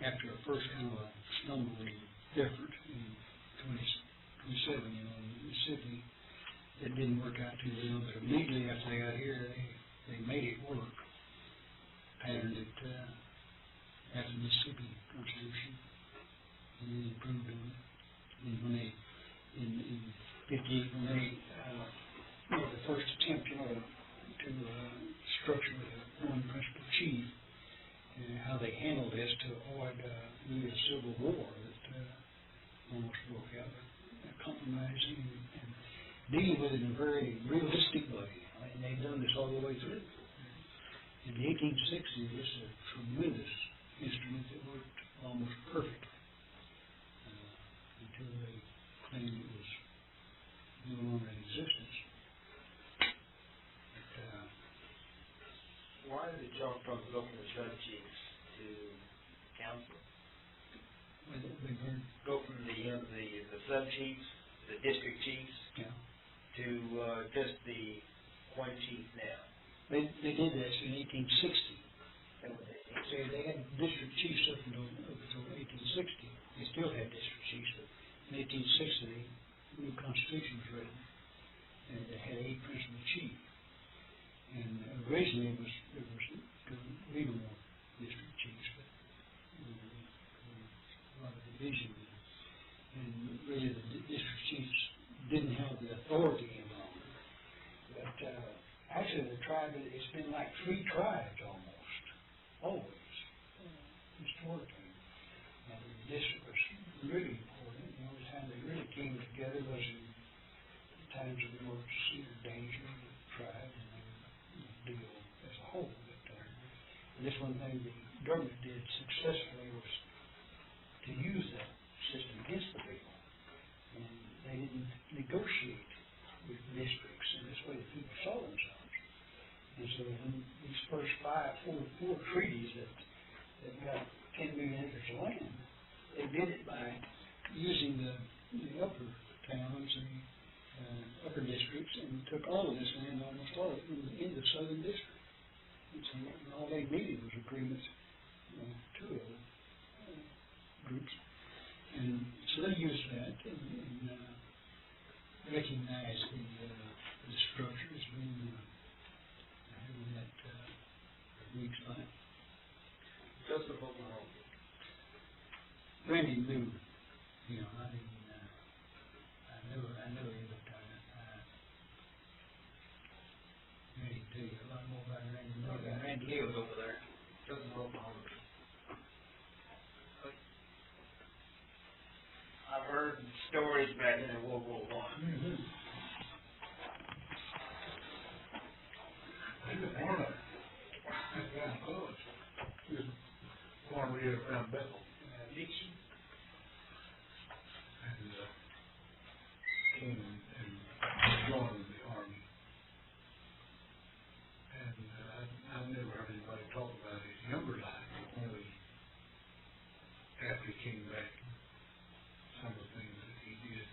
after a first kind of a stumbling effort in 27, in Mississippi, it didn't work out too well, but immediately after they got here, they made it work, patterned it after the Mississippi Constitution, and then improved on it. And when they, in 58, when they, the first attempt, to structure the one principal chief, how they handled this to avoid really a civil war that almost broke out, compromising and dealing with it in a very realistic way. And they've done this all the way through. In the 1860s, this is a tremendous instrument that worked almost perfect until they claimed it was no longer in existence. But, why did the Choctaws go from the sub-chiefs to council? Go from the sub-chiefs, the district chiefs, to just the one chief now? They did this in 1860. So they had district chiefs up until 1860. They still had district chiefs, but in 1860 the new constitution was written, and it had a principal chief. And originally it was to be more district chiefs, but a lot of division. And really the district chiefs didn't have the authority any longer. But actually the tribe, it's been like 3 tribes almost, always, historically. And the district was really important. The only time they really came together was in times of emergency or danger of the tribe, and they would deal as a whole. But this one thing the government did successfully was to use that system against the people. And they didn't negotiate with districts, and this way the people saw themselves. And so in these first four treaties that got 10 million acres of land, they did it by using the upper towns and upper districts, and took all of this land, almost all of it, in the southern district. And so all they needed was agreements, 2 of the groups. And so they used that and recognized the structure as being having that weak spot. Joseph Oklahombi. Randy knew, I mean, I know he looked at it. Randy can tell you a lot more about Randy. Randy was over there. Joseph Oklahombi. I've heard stories back in World War I. Mm-hmm. He was born up around college. He was born right around Bethel. Dixon. And came and joined the Army. And I've never heard anybody talk about his younger life, only after he came back, some of the things that he did.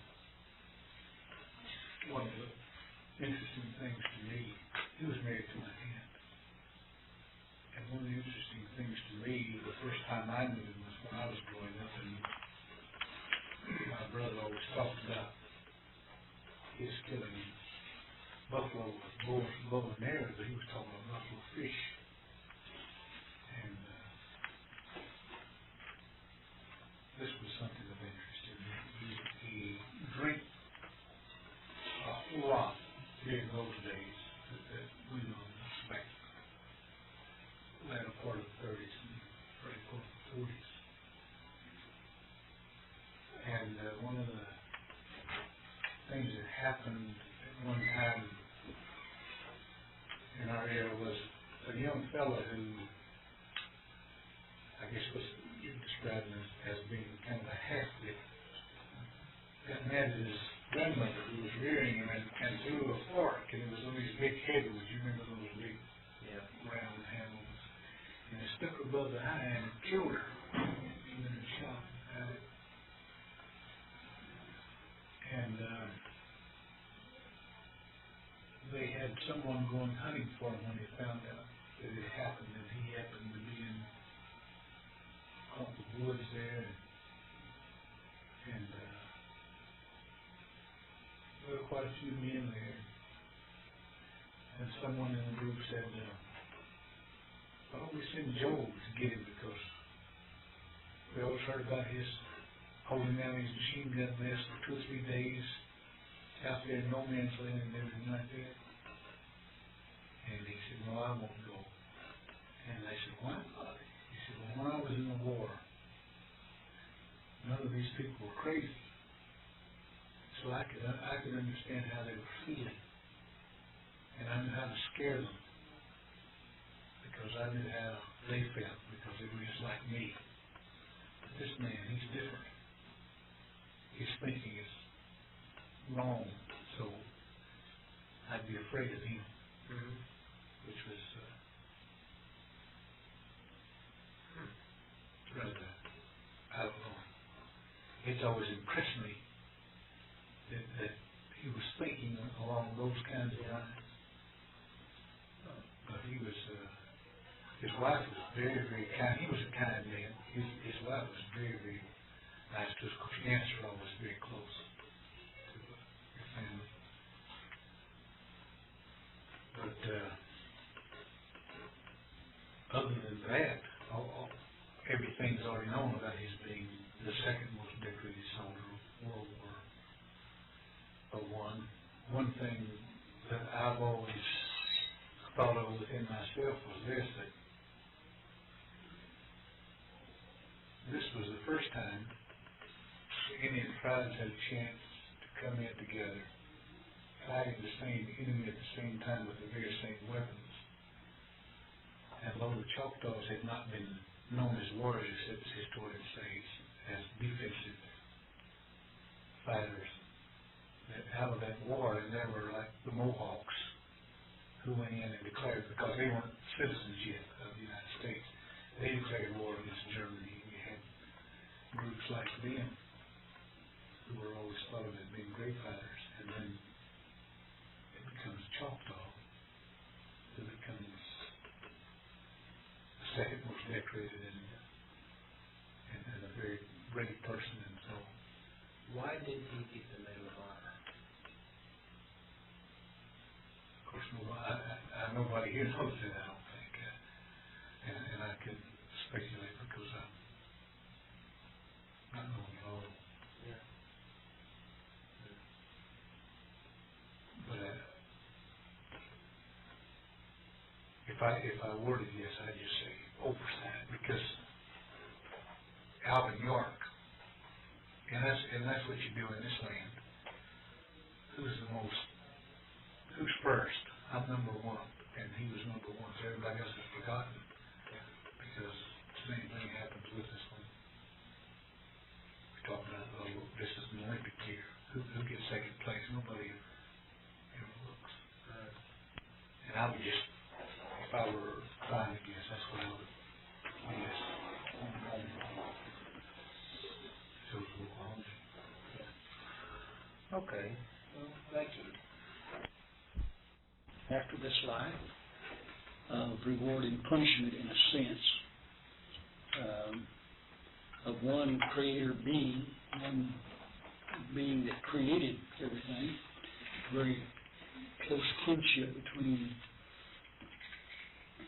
One of the interesting things to me, he was married to my aunt. And one of the interesting things to me, the first time I knew him was when I was growing up, and my brother always talked about his killing buffalo with bow and arrow, but he was talking about buffalo fish. And this was something of interest to me. He drank a whole lot during those days that we know back latter part of the 30s and early part of the 40s. And one of the things that happened at one time in our era was a young fella who I guess was described as being kind of a half-wit. Got mad at his grandmother who was rearing him and threw a fork, and it was on these big headwoods. You remember those big round handles? And it stuck her above the eye and it killed her. She was in shock at it. And they had someone going hunting for him when they found out that it happened, and he happened to be in the woods there, and there were quite a few men there, and someone in the group said, why don't we send Joe to get him, because we always heard about his holding down his machine gun nest for 2 or 3 days out there in no man's land and everything like that. And he said, no, I won't go. And I said, why not? He said, well, when I was in the war, none of these people were crazy. So I could understand how they were feeling. And I knew how to scare them. Because I knew how they felt, because they were just like me. But this man, he's different. His thinking is wrong, so I'd be afraid of him. Mm-hmm. Which was rather, I don't know. It's always impressed me that he was thinking along those kinds of lines. But he was, his wife was very, very kind. He was a kind man. His wife was very, very nice to us. Of course, aunts were always very close to your family. But other than that, everything's already known about his being the second most decorated soldier of World War I. One thing that I've always thought of within myself was this, that this was the first time the Indian tribes had a chance to come in together, fighting the same enemy at the same time with the very same weapons. And though the Choctaws had not been known as warriors, as historians say, as defensive fighters, that out of that war, and there were like the Mohawks who went in and declared, because they weren't citizens yet of the United States, they declared war against Germany. We had groups like them who were always thought of as being great fighters, and then it becomes Choctaw, who becomes the second most decorated and a very brave person. And so, Why didn't he get the Medal of Honor? of course, nobody here knows that, I don't think, and I can speculate because I'm not knowing at all. Yeah. But if I worded yes, I'd just say oversight, because Alvin York, and that's what you do in this land. Who's first? I'm number one, and he was number one, so everybody else is forgotten, because the same thing happens with us when we talk about, oh, this is an Olympic year. Who gets second place? Nobody ever looks. And I would just, if I were trying to guess, that's what I would guess. Joseph Oklahombi. Okay. Well, thank you. After this life of reward and punishment, in a sense, of one creator being, one being that created everything, very close kinship between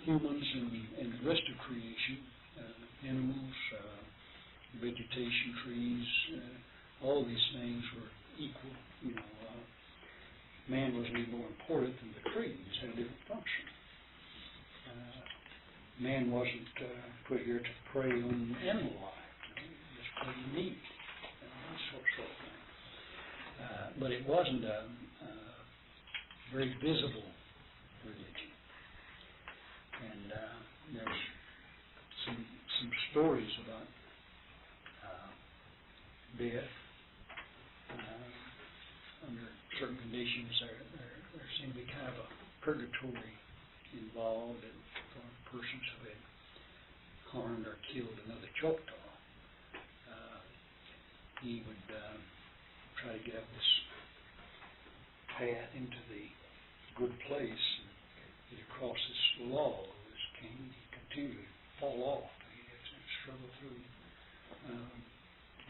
humans and the rest of creation, animals, vegetation, trees, all these things were equal. Man wasn't any more important than the trees, had a different function. Man wasn't put here to prey on animal life, just what you need, that sort of thing. But it wasn't a very visible religion. And there's some stories about death. Under certain conditions, there seemed to be kind of a purgatory involved for persons who had harmed or killed another Choctaw. He would try to get up this path into the good place and get across this log, this cane. He continued to fall off. He had to struggle through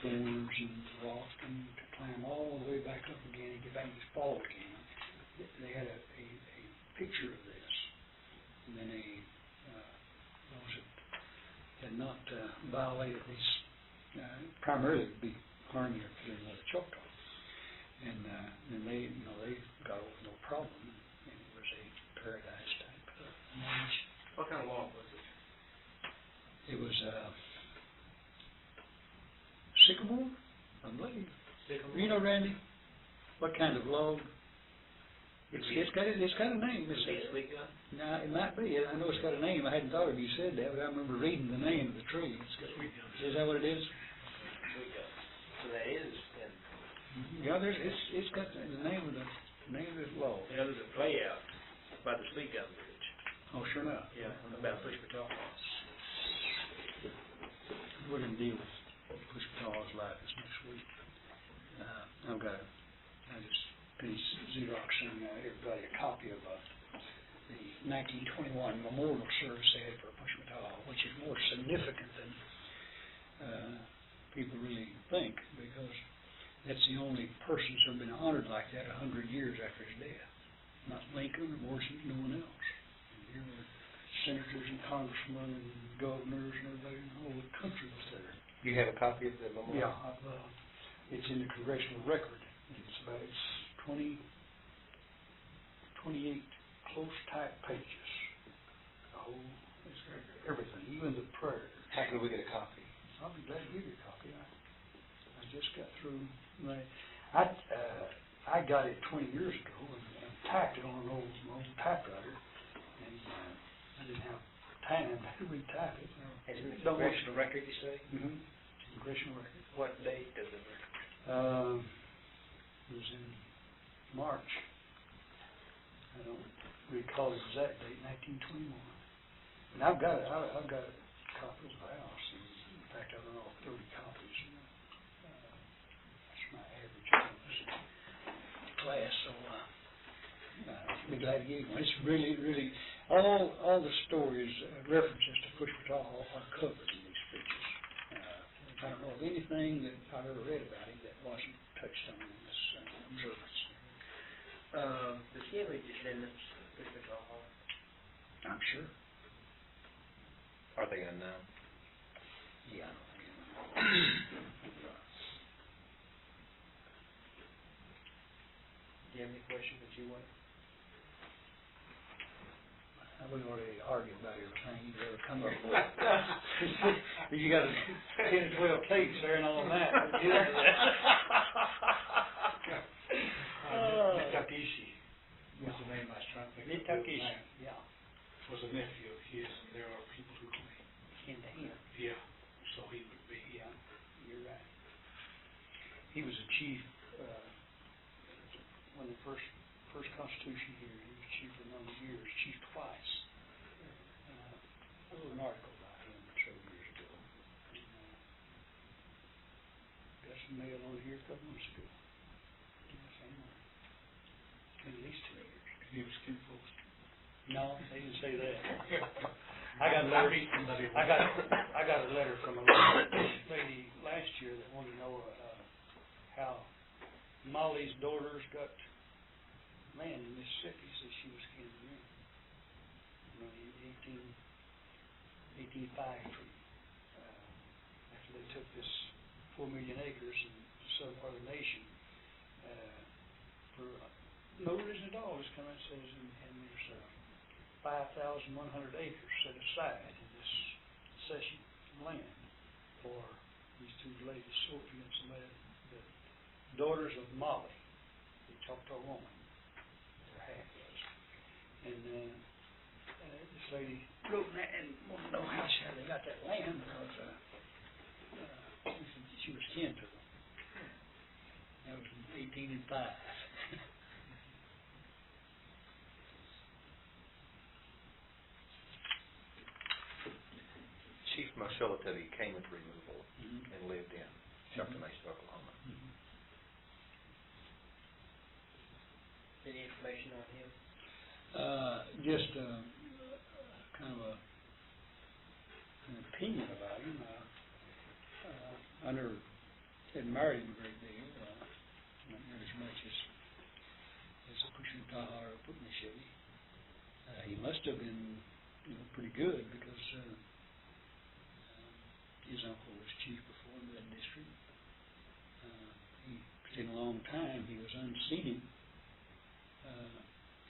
thorns and rock and to climb all the way back up again and get back and just fall again. They had a picture of this. And then those that had not violated these, primarily would be harming or killing another Choctaw. And then they got over no problem. And it was a paradise type marriage. What kind of log was it? It was sycamore, I believe. Sycamore? You know, Randy, what kind of log? It's got a name. Is it a sweet gum? No, it might be. I know it's got a name. I hadn't thought of you said that, but I remember reading the name of the tree. It's got, is that what it is? Sweet gum. So that is, and Yeah, it's got the name of the log. there's a play out by the Sweet Gum Bridge. Oh, sure enough. Yeah, about Pushpataw's. We're going to deal with Pushpataw's life this next week. I just finished Xeroxing everybody a copy of the 1921 memorial service they had for Pushpataw, which is more significant than people really think, because that's the only person who's ever been honored like that 100 years after his death. Not Lincoln or Washington, no one else. And here we're senators and congressmen and governors and everybody in the whole country was there. You have a copy of the memorial? Yeah, it's in the congressional record. It's about 28 close type pages. The whole, it's everything, even the prayers. How can we get a copy? I'll be glad to give you a copy. I just got through. I got it 20 years ago and typed it on an old typewriter, and I didn't have time to retype it. It's in the congressional record, you say? Mm-hmm. Congressional record. What date does it record? It was in March. I don't recall the exact date, 1921. And I've got a copy of the house. And in fact, I don't know, 30 copies. That's my average class. So I'll be glad to give you one. It's really all the stories, references to Pushpataw are covered in these speeches. I don't know of anything that I've ever read about him that wasn't touched on in this observance. Does he have any descendants, Pushpataw? I'm sure. Are they unknown? Yeah, I don't think Do you have any questions that you want? we already argued about everything you've ever come up with. You got 10 or 12 tapes there and all that. Takishi was the name I was trying to think of. Takishi. Yeah. Was a nephew of his, and there are people who claim. Kin to him. Yeah, so he would be. Yeah, you're right. He was a chief when the first Constitution here. He was chief for a number of years, chief twice. I wrote an article about him several years ago. Got some mail on here a couple months ago. At least 2 years. He was kinfolk. No, they didn't say that. I got a letter from a lady last year that wanted to know how Molly's daughters got land in Mississippi, so she was kin to them. In 1853, after they took this 4 million acres in the southern part of the nation, for no reason at all, just come out and says, and there's 5,100 acres set aside in this cession of land for these two ladies, Sophie and somebody, the daughters of Molly, the Choctaw woman, their half was. And this lady wrote and wanted to know how they got that land because she was kin to them. That was in 1805. Chief Moshelatabi came with removal and lived in Choctaw Nation, Oklahoma. Any information on him? Just kind of an opinion about him. I never admired him a great deal, not as much as a Pushpataw or a Putney. He must have been, pretty good because his uncle was chief before in that district. He stayed a long time. He was unseated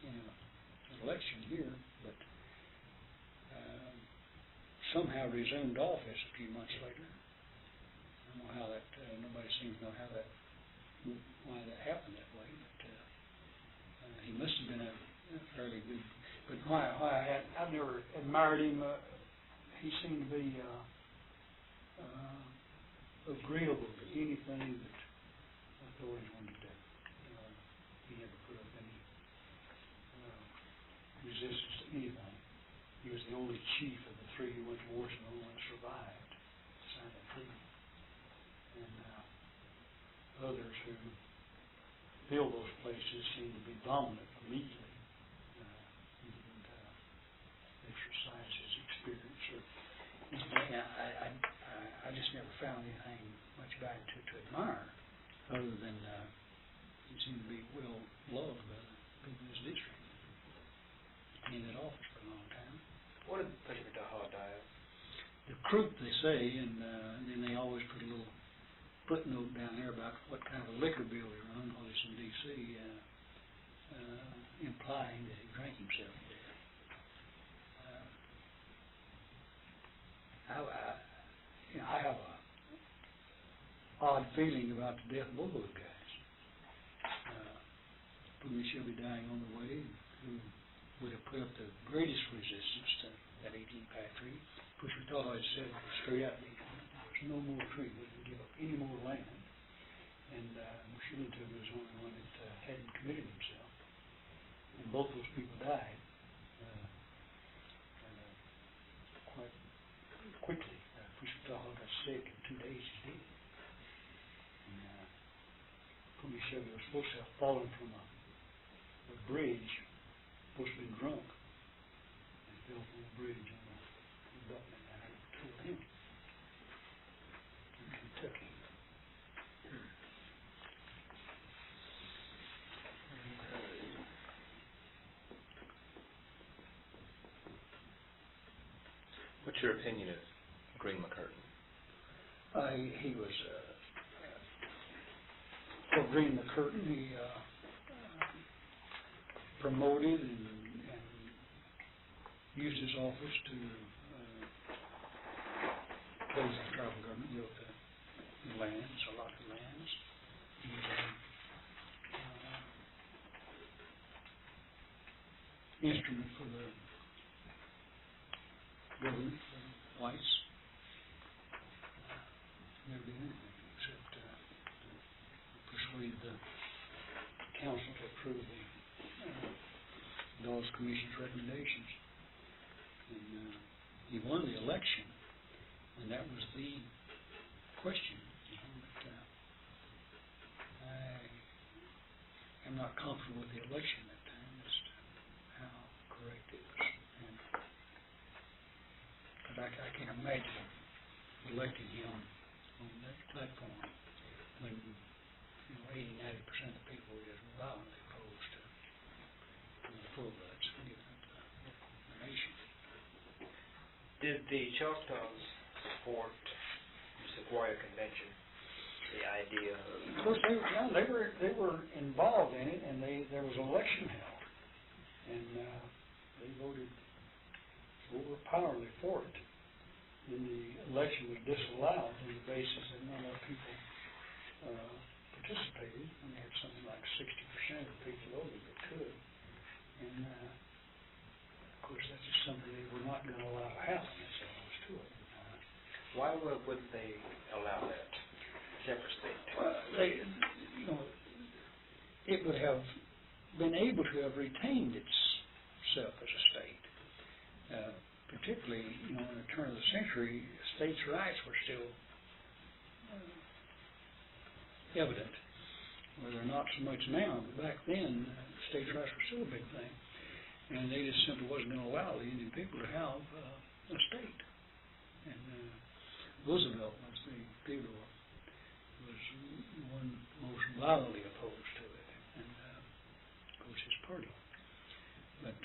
in an election here, but somehow resumed office a few months later. I don't know how that. Nobody seems to know why that happened that way. But he must have been a fairly good. But I've never admired him. He seemed to be agreeable to anything that authorities wanted to do. He never put up any resistance to anything. He was the only chief of the three who went to war, and only survived to sign that treaty. And others who filled those places seemed to be dominant immediately. He didn't exercise his experience or anything. I just never found anything much about him to admire, other than he seemed to be well loved by the people in his district. He was in that office for a long time. What did recruit, they say, and then they always put a little footnote down there about what kind of a liquor bill he run while he's in D.C., implying that he drank himself there. I have a odd feeling about the death of both those guys. Whom shall be dying on the way, who would have put up the greatest resistance to that 18th factory, which we thought I said straight out, there's no more tree, we can give up any more land. And Washington was the only one that hadn't committed himself. And both those people died quite quickly. Wichita got sick in 2 days, he's dead. And Chevy was supposed to have fallen from a bridge, supposed to have been drunk, and fell from the bridge on the abutment and killed him in Kentucky. What's your opinion of Green McCurtain? He was for Green McCurtain. He promoted and used his office to please the tribal government, built the lands, a lot of lands. He was an instrument for the government, for the whites. Never did anything except persuade the council to approve the Dawes Commission's recommendations. And he won the election, and that was the question. But I am not comfortable with the election that time as to how correct it was. But I can imagine electing him on that platform when 80-90% of the people were just violently opposed to the full-bloods giving up the nation. Did the Choctaws support the Sequoyah Convention? The idea of... Of course, they were involved in it, and there was an election held, and they voted overpoweringly for it. Then the election was disallowed on the basis that not enough people participated, and they had something like 60% of the people voted that could. And of course, that's just something they were not going to allow to happen. That's all there was to it. Why wouldn't they allow that separate state? It would have been able to have retained itself as a state. Particularly, in the turn of the century, states' rights were still evident. Well, they're not so much now, but back then, states' rights were still a big thing. And they just simply wasn't going to allow the Indian people to have a state. And Roosevelt, Theodore, was the one most violently opposed to it, and of course his party. But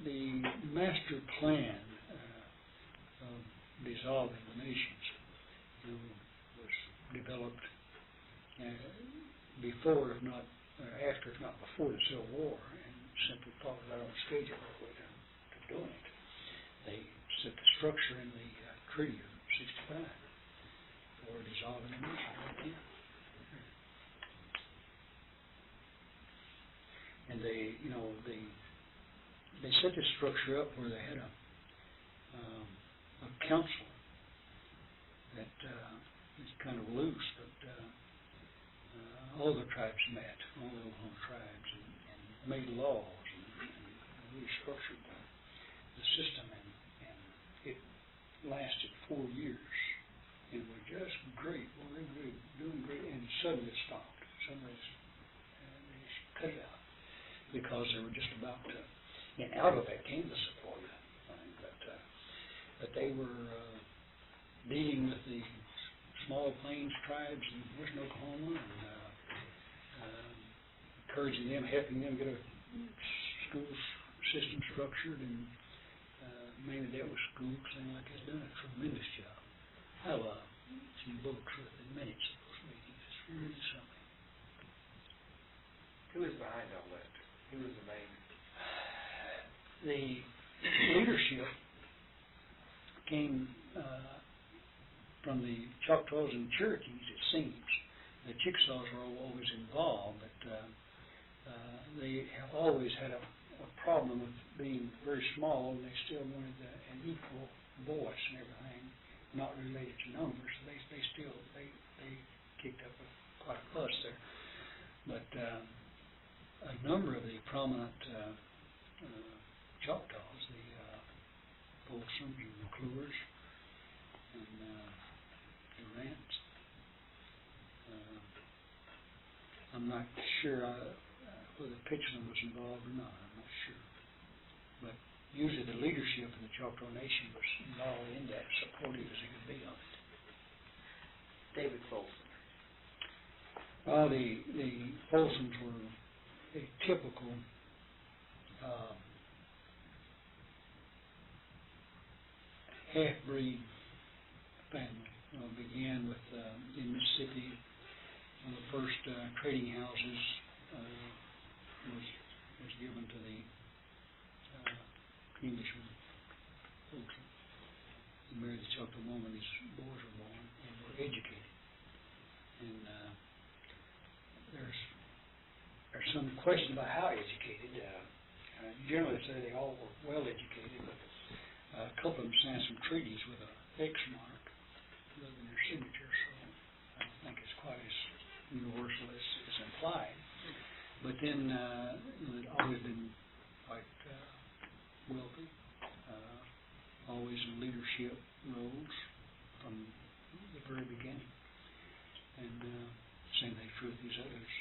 the master plan of dissolving the nations was developed before, if not after, if not before the Civil War, and simply followed our own schedule all the way to doing it. They set the structure in the Treaty of 65 for dissolving the nation right then. And they set this structure up where they had a council that is kind of loose, but all the tribes met, all the Oklahoma tribes, and made laws and really structured the system, and it lasted 4 years, and was just great. Well, they were doing great, and suddenly it stopped. Suddenly they just cut it out because they were just about to. And out of that came the Sequoyah thing, but they were dealing with the small plains tribes in western Oklahoma, and encouraging them, helping them get a school system structured, and mainly dealt with schools, things like that. Done a tremendous job. I love some books with the minutes of those meetings. It's really something. Who is behind all that? Who is the main? The leadership came from the Choctaws and Cherokees, it seems. The Chickasaws were always involved, but they have always had a problem with being very small, and they still wanted an equal voice and everything, not related to numbers. So they kicked up quite a fuss there. But a number of the prominent Choctaws, the Folsom and McClures and Durant. I'm not sure whether Pitchlyn was involved or not. I'm not sure. But usually the leadership in the Choctaw Nation was involved in that, supportive as they could be of it. David Folsom. Well, the Folsoms were a typical half-breed family. Began with in Mississippi. One of the first trading houses was given to the Englishman Folsom. He married the Choctaw woman. His boys were born and were educated. And there's some question about how educated. Generally, they say they all were well educated, but a couple of them signed some treaties with a X mark rather than their signature, so I don't think it's quite as universal as implied. But then they'd always been quite wealthy, always in leadership roles from the very beginning. And same thing true with these others,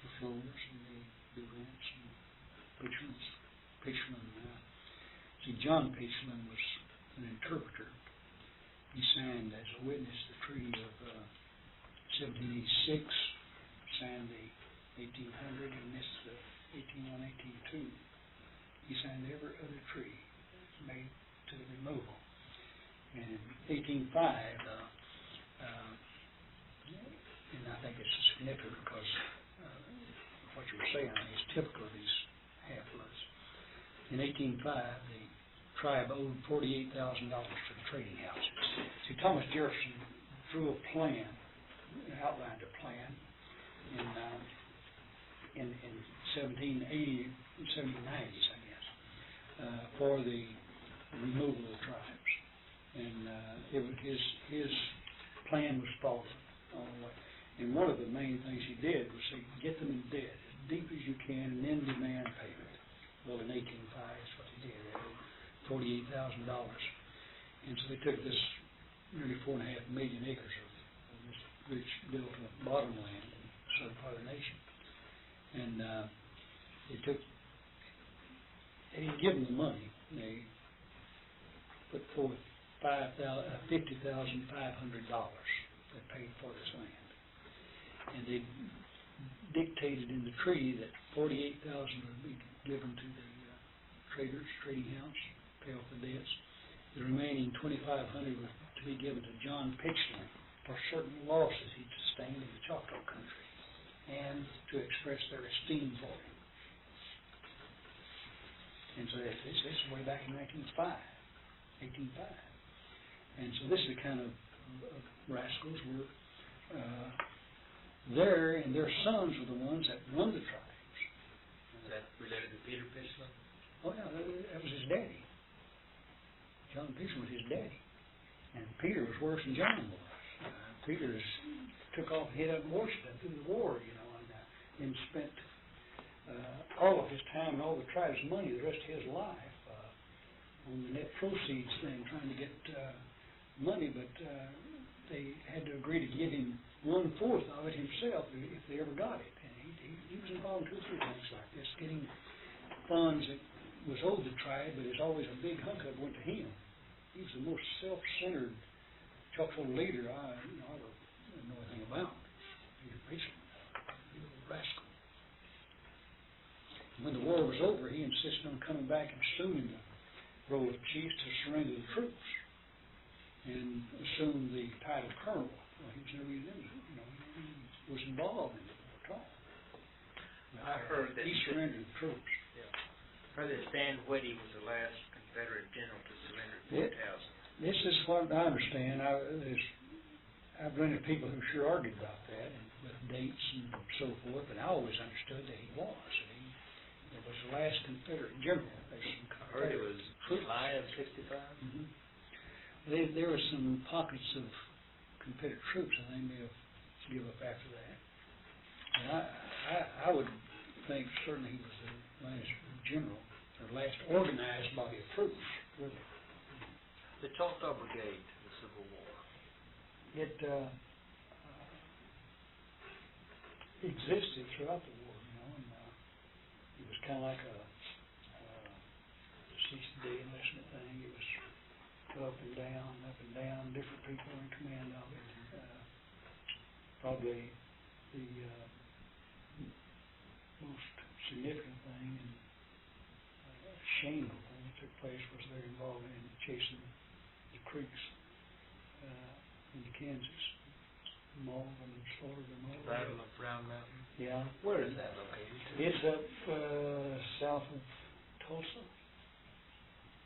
the Flores and the Durants and Pitchlyn. See, John Pitchlyn was an interpreter. He signed as a witness the treaty of 1786, signed the 1800, and this the 1801, 1802. He signed every other treaty made to the removal. And in 1805, and I think it's significant because what you were saying is typical of these half-bloods. In 1805, the tribe owed $48,000 to the trading houses. See, Thomas Jefferson drew a plan, outlined a plan in 1780s, 1790s, I guess, for the removal of the tribes. And his plan was followed all the way. And one of the main things he did was say, get them in debt as deep as you can and then demand payment. Well, in 1805, that's what he did. They owed $48,000. And so they took this nearly 4.5 million acres of this rich delta bottomland in the southern part of the nation. And they didn't give them the money. They put forth $50,500 they paid for this land. And they dictated in the treaty that $48,000 would be given to the traders, trading house, pay off the debts. The remaining $2,500 was to be given to John Pitchlyn for certain losses he'd sustained in the Choctaw country and to express their esteem for him. And so this is way back in 1805. And so this is the kind of rascals were there, and their sons were the ones that run the tribes. Is that related to Peter Pitchlyn? Oh yeah, that was his daddy. John Pitchlyn was his daddy. And Peter was worse than John was. Peter took off and hid up in Washington through the war, and spent all of his time and all the tribe's money the rest of his life on the net proceeds thing, trying to get money, but they had to agree to give him 1/4 of it himself if they ever got it. And he was involved in 2 or 3 things like this, getting funds that was owed the tribe, but it's always a big hunk of it went to him. He was the most self-centered Choctaw leader I know anything about. Peter Pitchlyn, he was a rascal. When the war was over, he and insisted on coming back and assuming the role of chief to surrender the troops and assume the title colonel. Well, he was never even, he was involved in it at all. I heard that he surrendered the troops. Yeah. I heard that Stan Whitty was the last Confederate general to surrender Fort Towson. This is what I understand. I've run into people who sure argued about that and with dates and so forth, but I always understood that he was. It was the last Confederate general. I heard it was July of '65. Mm-hmm. There were some pockets of Confederate troops, I think, may have give up after that. And I would think certainly he was the last general, or last organized body of troops, really. The Choctaw Brigade, the Civil War. It existed throughout the war, and it was kind of like a 60-day enlistment thing. It was up and down, different people in command of it. Probably the most significant thing and shameful thing that took place was their involvement in chasing the Creeks into Kansas. Mauled them and slaughtered them all. Battle of Round Mountain. Yeah. Where is that located? It's up south of Tulsa,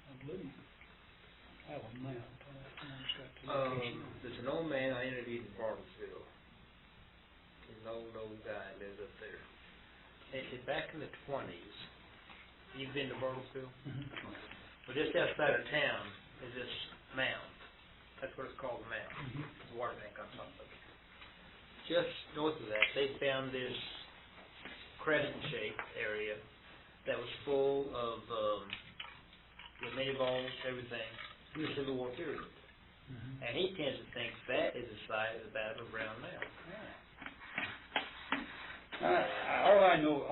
I believe. I have a map. It's got the location. There's an old man I interviewed in Bartlesville. He's an old guy, lives up there. They said back in the 20s, you've been to Bartlesville? Mm-hmm. Well, just outside of town is this mound. That's what it's called, the mound. Mm-hmm. The water tank on top of it. Just north of that, they found this crescent-shaped area that was full of native bones, everything, from the Civil War period. Mm-hmm. And he tends to think that is the site of the Battle of Round Mountain. All I know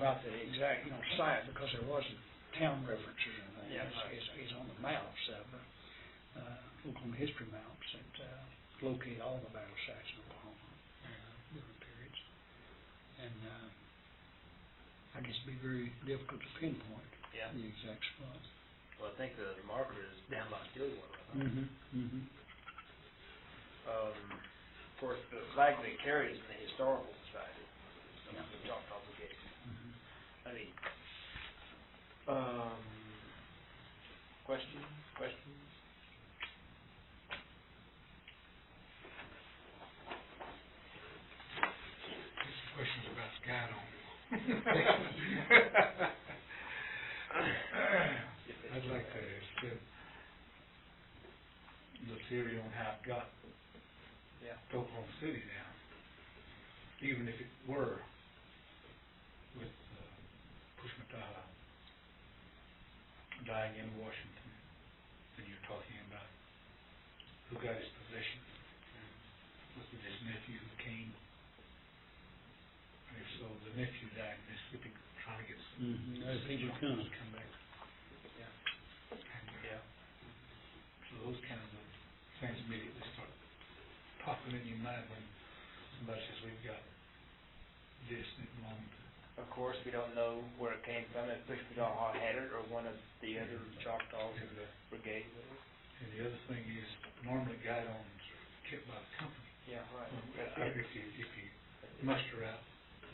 about the exact site, because there wasn't town references or anything, is on the maps, Oklahoma history maps that locate all the battle sites in Oklahoma, different periods. And I guess it'd be very difficult to pinpoint the exact spot. Well, I think the marker is down by Stillwater. Mm-hmm. Mm-hmm. Of course, the flag they carry is in the Historical Society of the Choctaw Brigade. Mm-hmm. I mean, questions? Questions about Sky Dome. I'd like to get the theory on how it got to Oklahoma City now. Even if it were with Pushmataha dying in Washington, and you're talking about who got his possession. Was it his nephew who came? And if so, the nephew died in Mississippi trying to get some people come back. And, so those kinds of things immediately start popping in your mind when somebody says we've got this and it belonged to. Of course, we don't know where it came from, if Pushmataha had it or one of the other Choctaws in the brigade with it. And the other thing is, normally guidons are kept by the company. Yeah, right. If you muster out,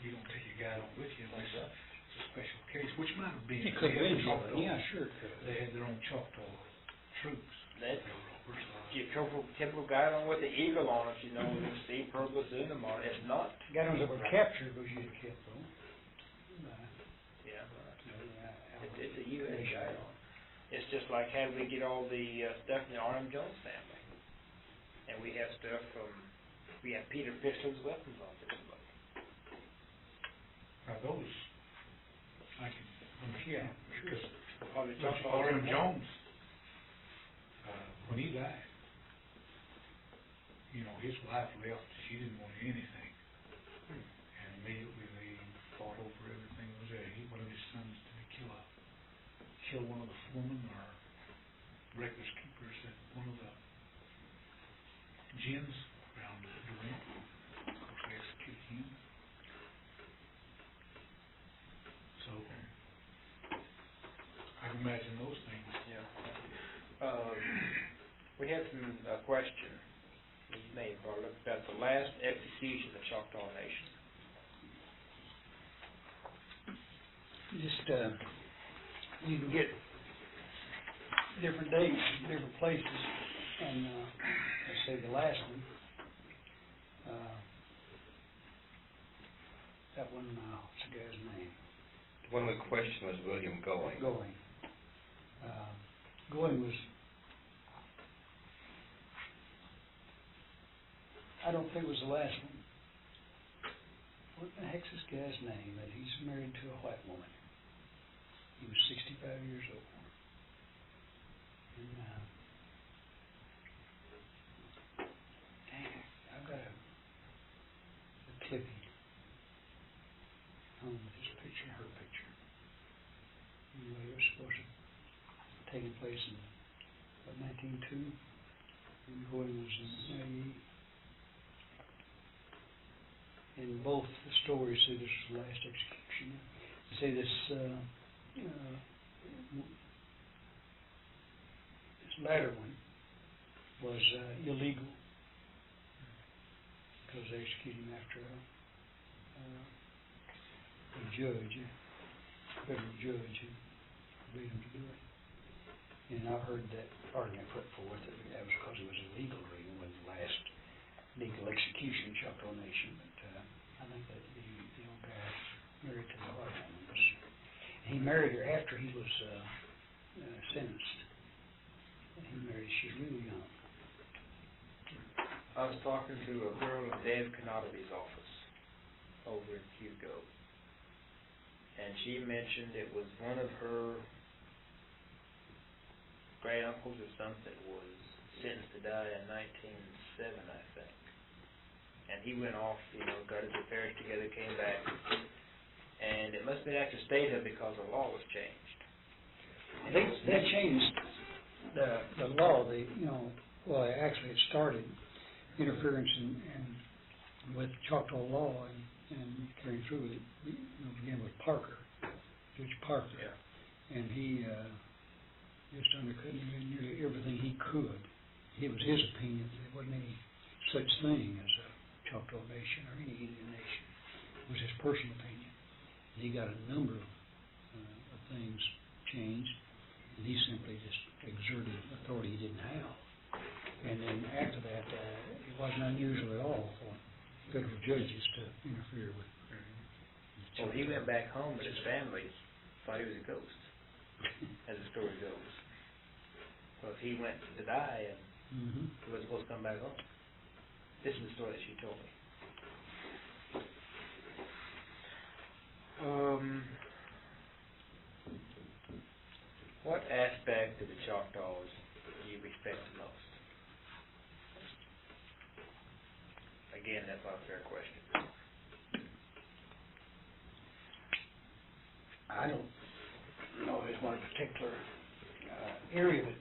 you don't take your guidon with you unless it's a special case, which might have been. It could have been, yeah, sure it could. They had their own Choctaw troops. That your typical guidon with the eagle on it, you see purpose in them on it. It's not. Guidons that were captured was usually kept though. Yeah, right. It's a U.S. guidon. It's just like how we get all the stuff in the R.M. Jones family. And we have stuff from, we have Peter Pitchlyn's weapons on this book. Now those, I can understand, because Probably R.M. Jones, when he died, his wife left, she didn't want anything. And immediately they fought over everything that was there. One of his sons did kill one of the foremen or records keepers at one of the gins around Durant. Of course, they executed him. So, question you may have brought up about the last execution of the Choctaw Nation. Just, you can get different dates, different places, and, let's say the last one, that one, what's the guy's name? One of the question was William Going. Going was, I don't think it was the last one. What the heck's this guy's name? That he's married to a white woman. He was 65 years old. And, dang, I've got a clipping home with his picture, her picture. Anyway, it was supposed to have taken place in, what, 1902? And Gordon was in 98. And both the stories say this was the last execution. They say this latter one was illegal because they executed him after a judge, a federal judge, who made him to do it. And I've heard that argument put forth that that was because it was illegal, or even was the last legal execution in Choctaw Nation. But I think that the old guy married to the white woman. He married her after he was sentenced. And he married, she's really young. I was talking to a girl in Dave Canadaby's office over in Hugo, and she mentioned it was one of her great uncles or something was sentenced to die in 1907, I think. And he went off, got his affairs together, came back, and it must have been after statehood because the law was changed. And They changed the law. Actually it started interference in with Choctaw law and carrying through with it. Began with Parker, Judge Parker. Yeah. And he just undercut nearly everything he could. It was his opinion that there wasn't any such thing as a Choctaw Nation or any Indian nation. It was his personal opinion. And he got a number of things changed, and he simply just exerted authority he didn't have. And then after that, it wasn't unusual at all for federal judges to interfere with. Well, he went back home, but his family thought he was a ghost, as the story goes. Well, he went to die, and he wasn't supposed to come back home. This is the story that she told me. What aspect of the Choctaws do you respect the most? Again, that's not a fair question. I don't know there's one particular area, but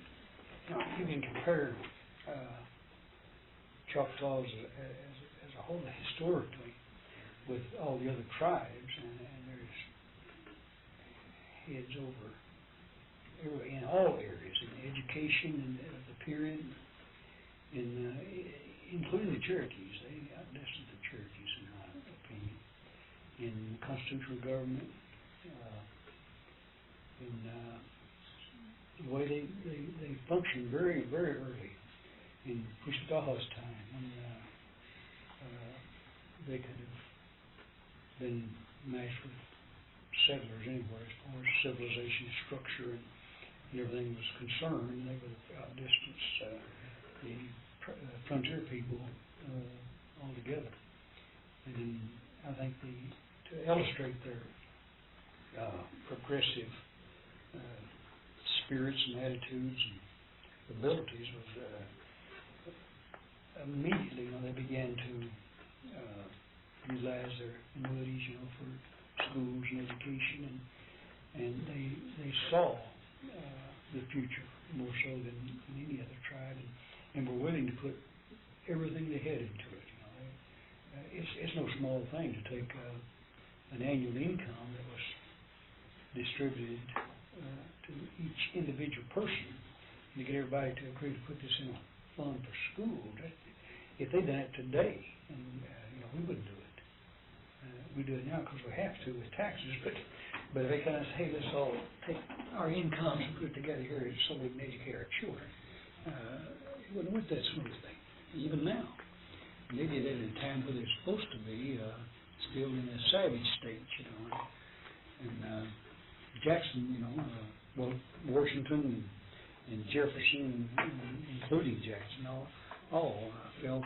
you can compare Choctaws as a whole historically with all the other tribes, and there's heads over in all areas, in education and the period, including the Cherokees. They outdistanced the Cherokees, in my opinion, in constitutional government, in the way they functioned very, very early in Pushtaha's time, when they could have been matched with settlers anywhere as far as civilization, structure, and everything was concerned. They would have outdistanced the frontier people altogether. And I think to illustrate their progressive spirits and attitudes and abilities was immediately they began to utilize their annuities, for schools and education, and they saw the future more so than any other tribe, and were willing to put everything they had into it. It's no small thing to take an annual income that was distributed to each individual person and to get everybody to agree to put this in a fund for schools. If they done it today, and, we wouldn't do it. We do it now because we have to with taxes, but if they kind of say, hey, let's all take our incomes and put it together here so we can educate our children, it wouldn't work that smoothly, even now. And they did it in a time where they're supposed to be still in a savage state, And Jackson, Washington and Jefferson, including Jackson, all felt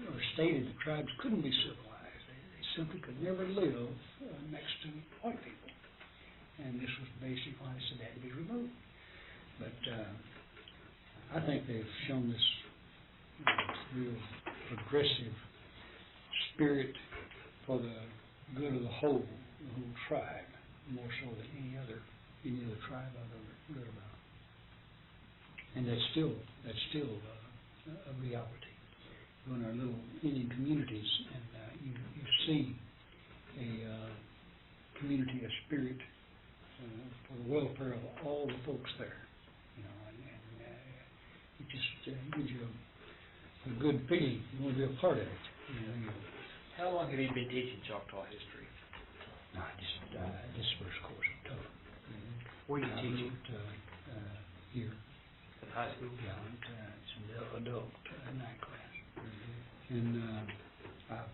or stated the tribes couldn't be civilized. They simply could never live next to white people. And this was basically why they said they had to be removed. But I think they've shown this real progressive spirit for the good of the whole tribe, more so than any other tribe I've ever read about. And that's still a reality. Go in our little Indian communities, and you see a community, a spirit for the welfare of all the folks there. And it just gives you a good feeling. You want to be a part of it. How long have you been teaching Choctaw history? No, this first course is tough. Where are you teaching? Here. In high school? Yeah, it's an adult night class. And I've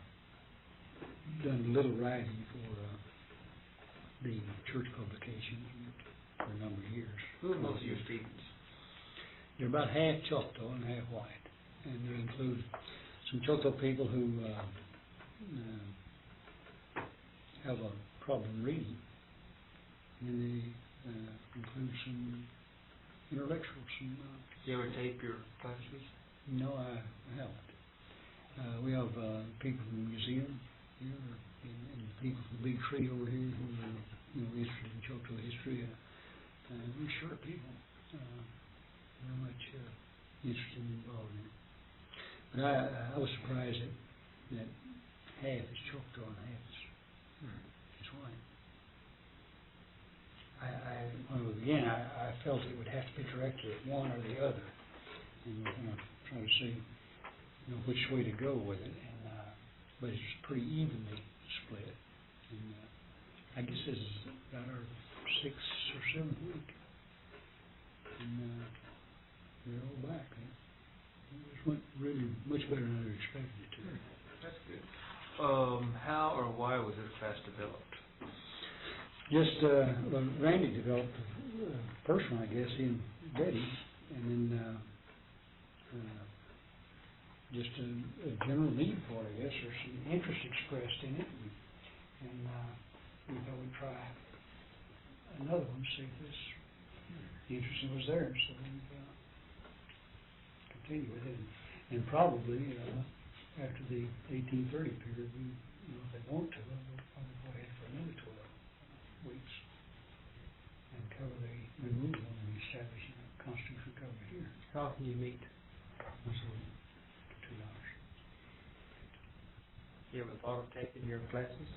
done a little writing for the church publications for a number of years. Who are most of your students? They're about half Choctaw and half white. And they include some Choctaw people who have a problem reading. And they include some intellectuals. You ever tape your classes? No, I haven't. We have people from the museum here, and people from Big Tree over here who are interested in Choctaw history. We're short people, very much interested and involved in it. But I was surprised that half is Choctaw and half is white. I felt it would have to be directed at one or the other, and we're going to try to see, which way to go with it. And but it's pretty evenly split. And I guess this is about our 6th or 7th week, and we're all back. It went really much better than I expected it to. That's good. How or why was this class developed? Just, Randy developed the first one, I guess, in Betty, and then just a general need for it, I guess, or some interest expressed in it, and we thought we'd try another one, see if the interest was there, so we've continued with it, and probably after the 1830 period, if they want to, we'll probably go ahead for another 12 weeks and cover the removal and establishing a constitutional government here. How often do you meet? Once a week, 2 hours. You ever thought of taking your classes?